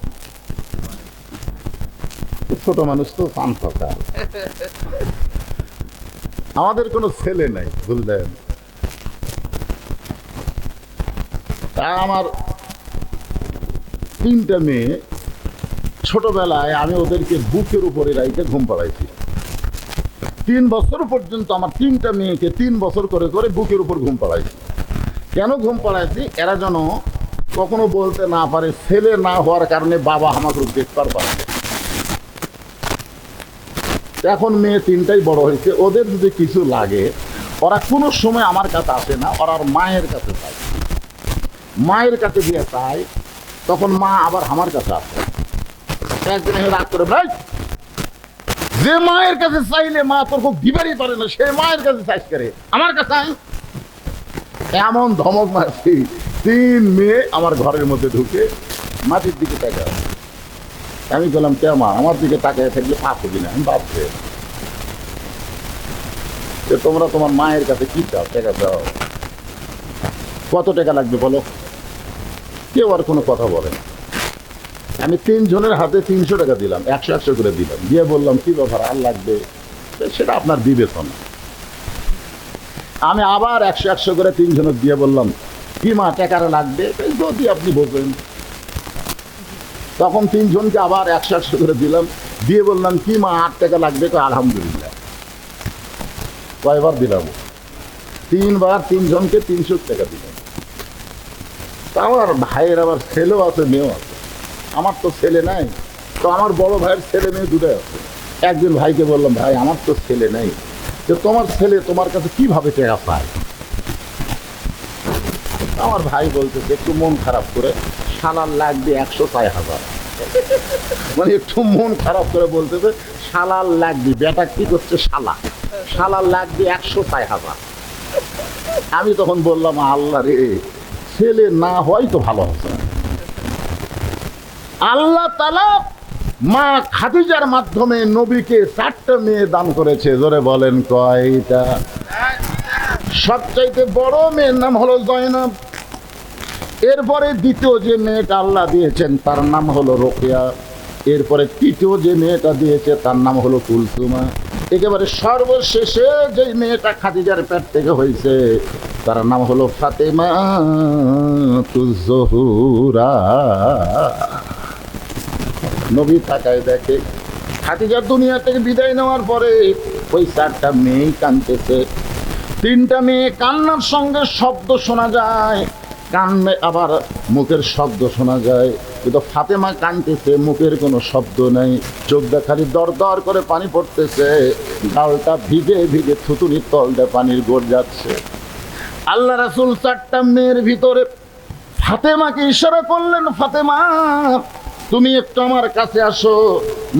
ছোট মানুষ তো শান্ততা, আমাদের কোনো ছেলে নাই, বুঝলেন? তা আমার 3টা মেয়ে, ছোটবেলায় আমি ওদেরকে বুকের উপরে রাইতে ঘুম পাড়াইছি। 3 বছর পর্যন্ত আমার 3টা মেয়েকে 3 বছর করে করে বুকের উপর ঘুম পাড়াইছি। কেন ঘুম পাড়াইছি? এরা যেন কখনো বলতে না পারে ছেলে না হওয়ার কারণে বাবা আমাকে দেখতে পারে। এখন মেয়ে 3টাই বড় হয়েছে, ওদের যদি কিছু লাগে ওরা কোনো সময় আমার কাছে আসে না, ওরা মায়ের কাছে চায়। মায়ের কাছে দিয়ে চায়, তখন মা আবার আমার কাছে আসে। একদিন রাগ করে, ভাই যে মায়ের কাছে চাইলে মা তোর খুব দিবারই পারে না, সে মায়ের কাছে চাইস করে আমার কাছে আয়। এমন ধমক মারছি, 3 মেয়ে আমার ঘরের মধ্যে ঢুকে মাটির দিকে তাকায়। আমি বললাম, কে মা আমার দিকে তাকায় থাকলে পাপ হবি না? আমি ভাবছি তোমরা তোমার মায়ের কাছে কি চাও? টাকা দাও। কত টাকা লাগবে বলো? কেউ আর কোনো কথা বলে না। আমি 3 জনের হাতে 300 টাকা দিলাম, 100 করে দিলাম, দিয়ে বললাম কি ব্যাপার আর লাগবে? সেটা আপনার বিবেচনা। আমি আবার 100 করে 3 জনের দিয়ে বললাম, কি মা টাকাটা লাগবে? যদি আপনি বোঝেন। তখন 3 জনকে আবার 100 করে দিলাম, দিয়ে বললাম, কি মা 8 টাকা লাগবে? তো আলহামদুলিল্লাহ। কয়বার দিলাম? 3 বার 3 জনকে 300 টাকা দিলাম। আমার ভাইয়ের আবার ছেলেও আছে, মেয়েও আছে। আমার তো ছেলে নাই, তো আমার বড় ভাইয়ের ছেলে মেয়ে 2টাই আছে। একদিন ভাইকে বললাম, ভাই আমার তো ছেলে নেই, যে তোমার ছেলে তোমার কাছে কিভাবে টাকা পায়? আমার ভাই বলতেছে একটু মন খারাপ করে, শালার লাগবে 106,000। মানে একটু মন খারাপ করে বলতেছে শালার লাগবে। বেটা কি করছে? শালা শালা লাগবে 106,000। আমি তখন বললাম, আল্লাহ রে, ছেলে না হয় তো ভালো হতো না। আল্লাহ তাআলা মা খাদিজার মাধ্যমে নবীকে 4টা মেয়ে দান করেছে। জোরে বলেন কয়টা? সবচাইতে বড় মেয়ের নাম হলো জয়নব। এরপরে দ্বিতীয় যে মেয়েটা আল্লাহ দিয়েছেন তার নাম হলো রোকেয়া। এরপরে তৃতীয় যে মেয়েটা দিয়েছে তার নাম হলো কুলসুমা। একেবারে সর্বশেষে যে মেয়েটা খাদিজার পেট থেকে হয়েছে তার নাম হলো ফাতেমা তুজহুরা। নবী তাকায় দেখে খাদিজার দুনিয়া থেকে বিদায় নেওয়ার পরে ওই 4টা মেয়ে কাঁদতেছে। 3টা মেয়ে কান্নার সঙ্গে শব্দ শোনা যায়, কান্নে আবার মুখের শব্দ শোনা যায়, কিন্তু ফাতেমা কাঁদতেছে, মুখের কোনো শব্দ নেই, চোখটা খালি দর দর করে পানি পড়তেছে, গালটা ভিজে ভিজে থুতুনির তল দিয়ে পানির গোড় যাচ্ছে। আল্লাহ রাসূল 4টা মেয়ের ভিতরে ফাতেমাকে ইশারা করলেন, ফাতেমা তুমি একটু আমার কাছে আসো।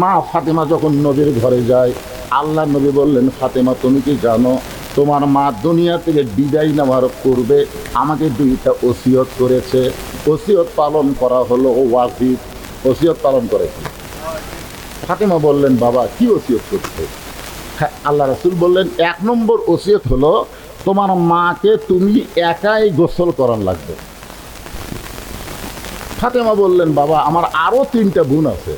মা ফাতেমা যখন নবীর ঘরে যায়, আল্লাহ নবী বললেন, ফাতেমা তুমি কি জানো তোমার মা দুনিয়া থেকে বিদায় নেওয়ার পূর্বে আমাকে 2টা ওসিয়ত করেছে। ওসিয়ত পালন করা হলো ওয়াজিব। ওসিয়ত পালন করেছে। ফাতেমা বললেন, বাবা কি ওসিয়ত করছে? হ্যাঁ, আল্লাহ রাসূল বললেন, 1 নম্বর ওসিয়ত হলো তোমার মাকে তুমি একাই গোসল করার লাগবে। ফাতেমা বললেন, বাবা আমার আরো 3টা বোন আছে,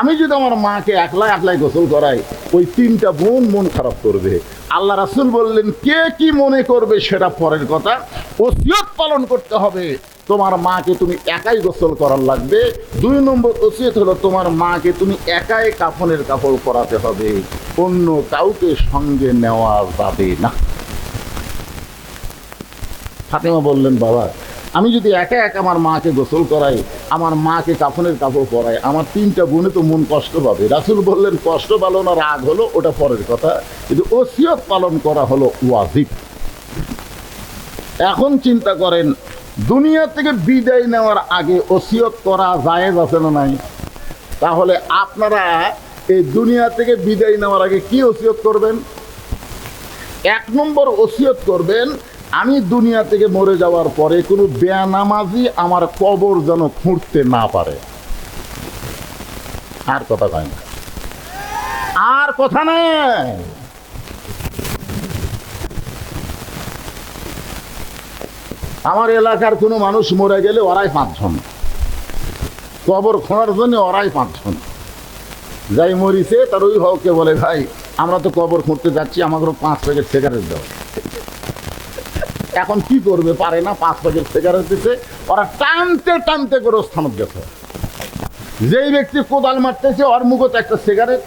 আমি যদি আমার মাকে একলাই একলাই গোসল করাই ওই 3টা বোন মন খারাপ করবে। আল্লাহ রাসূল বললেন, কে কি মনে করবে সেটা পরের কথা, ওসিয়ত পালন করতে হবে, তোমার মাকে তুমি একাই গোসল করার লাগবে। 2 নম্বর ওসিয়ত হলো তোমার মাকে তুমি একাই কাফনের কাপড় পরাতে হবে, অন্য কাউকে সঙ্গে নেওয়া যাবে না। ফাতেমা বললেন, বাবা আমি যদি একা একা আমার মাকে গোসল করাই, আমার মাকে কাফনের কাপড় পরাই, আমার 3টা বোনে তো মন কষ্ট পাবে। রাসূল বললেন, কষ্ট পালো না রাগ হলো ওটা পরের কথা, কিন্তু ওসিয়ত পালন করা হলো ওয়াজিব। এখন চিন্তা করেন, দুনিয়া থেকে বিদায় নেওয়ার আগে ওসিয়ত করা জায়েজ আছে না নাই? তাহলে আপনারা এই দুনিয়া থেকে বিদায় নেওয়ার আগে কি ওসিয়ত করবেন? 1 নম্বর ওসিয়ত করবেন, আমি দুনিয়া থেকে মরে যাওয়ার পরে কোনো বেনামাজি আমার কবর যেন খুঁড়তে না পারে। আর কথা কয় না, আর কথা নেই। আমার এলাকার কোনো মানুষ মরে গেলে ওরাই 5 জন, কবর খোঁড়ার জন্য ওরাই 5 জন। যাই মরিছে তার ওই হকে বলে, ভাই আমরা তো কবর খুঁড়তে যাচ্ছি, আমাদেরও 5 প্যাকেট সিগারেট দাও। এখন কি করবে, পারে না, 5 প্যাকেট সিগারেট দিতে ওরা টানতে টানতে করে স্থানত গেছে। যেই ব্যক্তি কোদাল মারতেছে ওর মুখত একটা সিগারেট,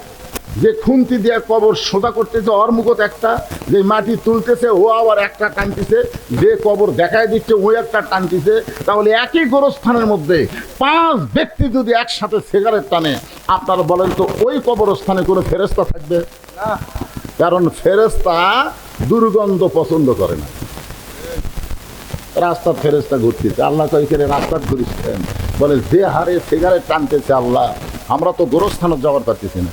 যে খুন্তি দিয়ে কবর সোজা করতেছে ওর মুখত একটা, যে মাটি তুলতেছে ও আবার একটা টানতেছে, যে কবর দেখায় দিচ্ছে ও একটা টানতেছে। তাহলে একই গোরস্থানের মধ্যে 5 ব্যক্তি যদি একসাথে সিগারেট টানে, আপনারা বলেন তো ওই কবরস্থানে কোনো ফেরেশতা থাকবে? কারণ ফেরেশতা দুর্গন্ধ পছন্দ করে না। রাস্তার ফেরেশতা ঘুরতেছে, আল্লাহ কয় করে রাস্তার ঘুরিয়েছেন, বলে যে হারে সিগারেট টানতেছে আল্লাহ, আমরা তো গোরস্থানে যাওয়ার পারতেছি না।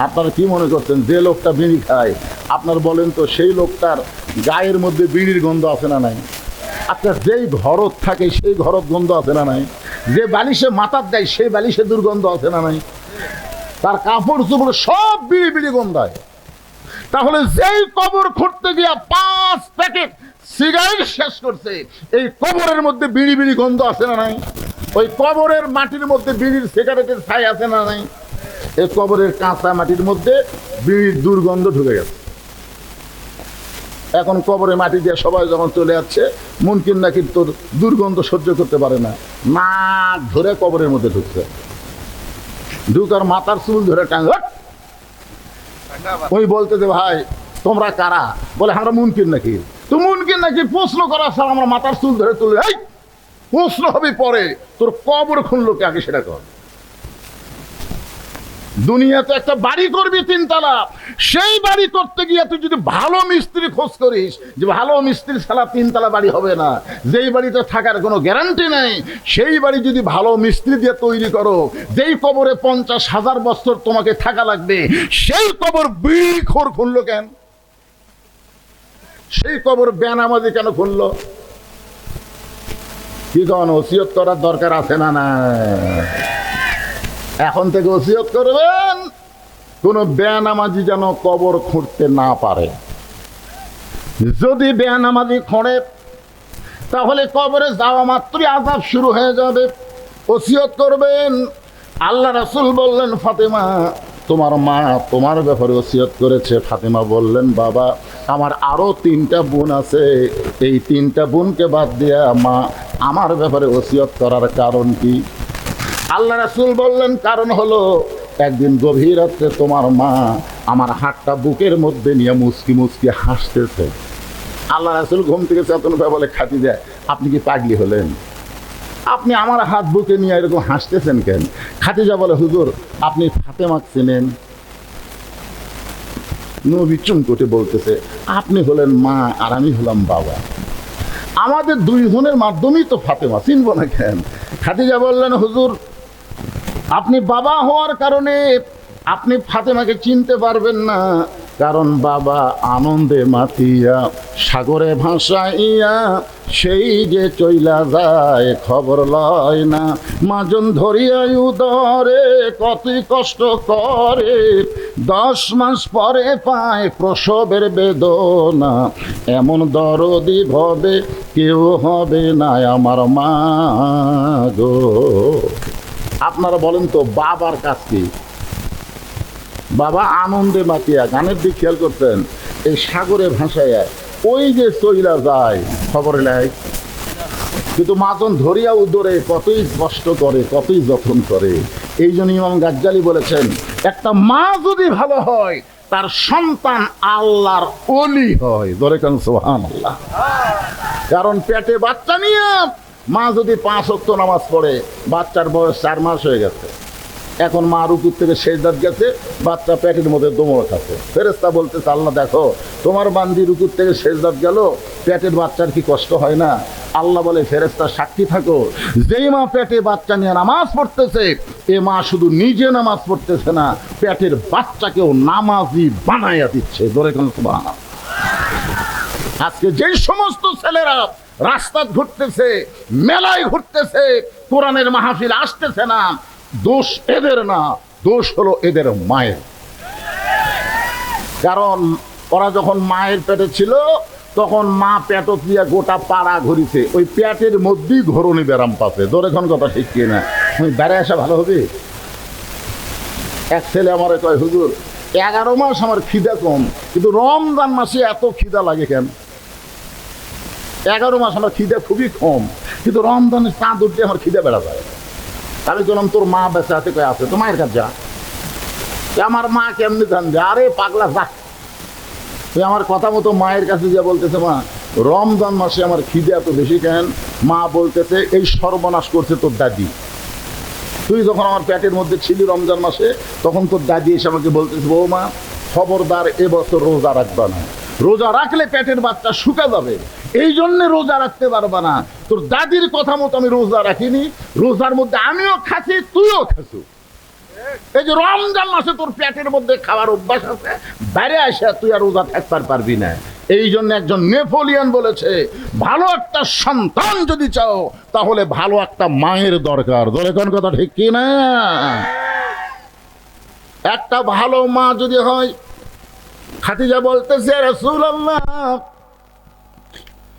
আপনারা কি মনে করছেন, যে লোকটা বিড়ি খায়, আপনার বলেন তো সেই লোকটার গায়ের মধ্যে বিড়ির গন্ধ আছে না নাই? আপনার যেই ঘরত থাকে সেই ঘরত গন্ধ আছে না নাই? যে বালিশে মাথার দেয় সেই বালিশে দুর্গন্ধ আছে না নাই? তার কাপড় চোপড় সব বিড়ি বিড়ি গন্ধায়। তাহলে যেই কবর খুঁড়তে গিয়া 5 প্যাকেট সিগারেট শেষ করছে, এই কবরের মধ্যে বিড়ি বিড়ি গন্ধ আছে না নাই? ওই কবরের মাটির মধ্যে বিড়ির সিগারেটের ছাই আছে না নাই? এই কবরের কাঁচা মাটির মধ্যে বিড়ির দুর্গন্ধ ঢুকে গেছে। এখন কবরে মাটি দিয়ে সবাই যখন চলে যাচ্ছে, মুনকির নাকি তোর দুর্গন্ধ সহ্য করতে পারে না, নাক ধরে কবরের মধ্যে ঢুকছে, ঢুকার মাথার চুল ধরে টাঙ্গ। ওই বলতে যে ভাই তোমরা কারা? বলে আমরা মুনকির নাকি। তো মুনকির নাকি প্রশ্ন করার সাথে আমরা মাথার চুল ধরে তুলে, এই প্রশ্ন হবে পরে, তোর কবর খুনলো কে আগে সেটা কর। দুনিয়াতে একটা বাড়ি করবি 3 তলা, সেই বাড়ি করতে গিয়ে তুই যদি ভালো মিস্ত্রি খোঁজ করিস, যে ভালো মিস্ত্রি ছাড়া 3 তলা বাড়ি হবে না, যেই বাড়িতে থাকার কোনো গ্যারান্টি নেই, সেই বাড়ি যদি ভালো মিস্ত্রি দিয়ে তৈরি করো, যেই কবরে 50,000 বছর তোমাকে থাকা লাগবে, সেই কবর বিড়িখোর খুললো কেন? সেই কবর বেনামাজি কেন খুললো? কি কারণ ওসিয়ত করার দরকার আছে না? না, এখন থেকে ওসিয়ত করবেন কোন বেনামাজি যেন কবর খুঁড়তে না পারে। যদি বেনামাজি খোঁড়ে তাহলে কবরে যাওয়া মাত্রই আযাব শুরু হয়ে যাবে। ওসিয়ত করবেন। আল্লাহ রাসূল বললেন, ফাতেমা তোমার মা তোমার ব্যাপারে ওসিয়ত করেছে। ফাতেমা বললেন, বাবা আমার আরো 3টা বোন আছে, এই 3টা বোনকে বাদ দিয়া মা আমার ব্যাপারে ওসিয়ত করার কারণ কি? আল্লাহ রাসূল বললেন, কারণ হলো একদিন গভীর রাত্রে তোমার মা আমার হাতটা বুকের মধ্যে নিয়ে মুচকি মুচকি হাসতেছে। আল্লাহ রাসূল ঘুম থেকে চেতন হয়ে বলে, খাদিজা আপনি কি পাগলি হলেন? আপনি আমার হাত বুকে নিয়ে এরকম হাসতেছেন কেন? খাদিজা বলে, হুজুর আপনি ফাতেমা চেনেন? নবী চুমকোটে বলতেছে, আপনি হলেন মা আর আমি হলাম বাবা, আমাদের 2 জনের মাধ্যমেই তো ফাতেমা, চিনব না কেন? খাদিজা বললেন, হুজুর আপনি বাবা হওয়ার কারণে আপনি ফাতেমাকে চিনতে পারবেন না, কারণ বাবা আনন্দে মাতিয়া সাগরে ভাসাইয়া সেই যে চইলা যায় খবর লয় না, মাজন ধরিয়া উদরে কতই কষ্ট করে, 10 মাস পরে পায় প্রসবের বেদনা, এমন দরদি ভবে কেউ হবে না আমার মা গো। আপনারা বলেন তো বাবার কাজ কি? বাবা আনন্দে মাতিয়া, গানের দিক খেয়াল করতেন, এই সাগরে ভাসাইয়া ওই যে চইলা যায় খবর নেয়, কিন্তু মাজন ধরিয়া উদরে কতই কষ্ট করে কতই যত্ন করে। এই জন্য ইমাম গাজ্জালি বলেছেন, একটা মা যদি ভালো হয় তার সন্তান আল্লাহর ওলি হয়। ধরে কেন সুবহানাল্লাহ। কারণ পেটে বাচ্চা নিয়ে মা যদি 5 ওয়াক্ত নামাজ পড়ে, বাচ্চার বয়স 4 মাস হয়ে গেছে, এখন মা রুকুর থেকে সেজদাত গেছে, বাচ্চা পেটের মধ্যে দোমড় খাচ্ছে, ফেরেশতা বলতেছে, আল্লাহ দেখো তোমার বান্দি রুকুর থেকে সেজদাত গেল, পেটের বাচ্চার কি কষ্ট হয় না? আল্লাহ বলে, ফেরেশতা সাক্ষী থাকো, যেই মা পেটে বাচ্চা নিয়ে নামাজ পড়তেছে, এ মা শুধু নিজে নামাজ পড়তেছে না, পেটের বাচ্চাকেও নামাজি বানাইয়া দিচ্ছে। ধরে কেন সুবহানাল্লাহ। আজকে যেই সমস্ত ছেলেরা রাস্তা ঘুরতেছে, মেলায় ঘুরতেছে, কোরআনের মাহফিল আসতেছে না, দোষ এদের না, দোষ হলো এদের মায়ের। কারণ ওরা যখন মায়ের পেটে ছিল তখন মা পেট দিয়ে গোটা পাড়া ঘুরিছে, ওই পেটের মধ্যেই ঘরণী ব্যারাম পাচ্ছে। ধরে কোন কথা ঠিক কিনা? আমি বেড়ে আসা ভালো হবে? এক ছেলে আমার কয়, হুজুর 11 মাস আমার খিদা কম, কিন্তু রমজান মাসে এত খিদা লাগে কেন? 11 মাস আমার খিদা খুবই কম, কিন্তু রমজানের চাঁদ উঠতে আমার খিদা বেড়া যায়। আমি বললাম, তোর মা বেঁচে আছে? কয়ে আছে। তো মায়ের কাছে যা। আমার মা কেমনি জানবে? আরে পাগলা যা। তুই আমার কথা মতো মায়ের কাছে যা বলতেছে, মা রমজান মাসে আমার খিদে এত বেশি কেন? মা বলতেছে, এই সর্বনাশ করছে তোর দাদি। তুই যখন আমার পেটের মধ্যে ছিলি রমজান মাসে, তখন তোর দাদি এসে আমাকে বলতেছে, বৌমা খবরদার এবছর রোজা রাখবা না, রোজা রাখলে পেটের বাচ্চা শুকা যাবে, এই জন্য রোজা রাখতে পারবা না। তোর দাদির কথা মতো আমি রোজা রাখিনি, রোজার মধ্যে আমিও খাচ্ছি তুইও খাচ্ছু। এই যে রমজান মাসে তোর পেটের মধ্যে খাওয়ার অভ্যাস আছে, বাইরে আসে তুই আর রোজা থাকতে পারবি না। এই জন্য একজন নেপোলিয়ন বলেছে, ভালো একটা সন্তান যদি চাও তাহলে ভালো একটা মায়ের দরকার। ধরে কোন কথা ঠিক কি না? একটা ভালো মা যদি হয়, খাদিজা বলতেছে, রাসূলুল্লাহ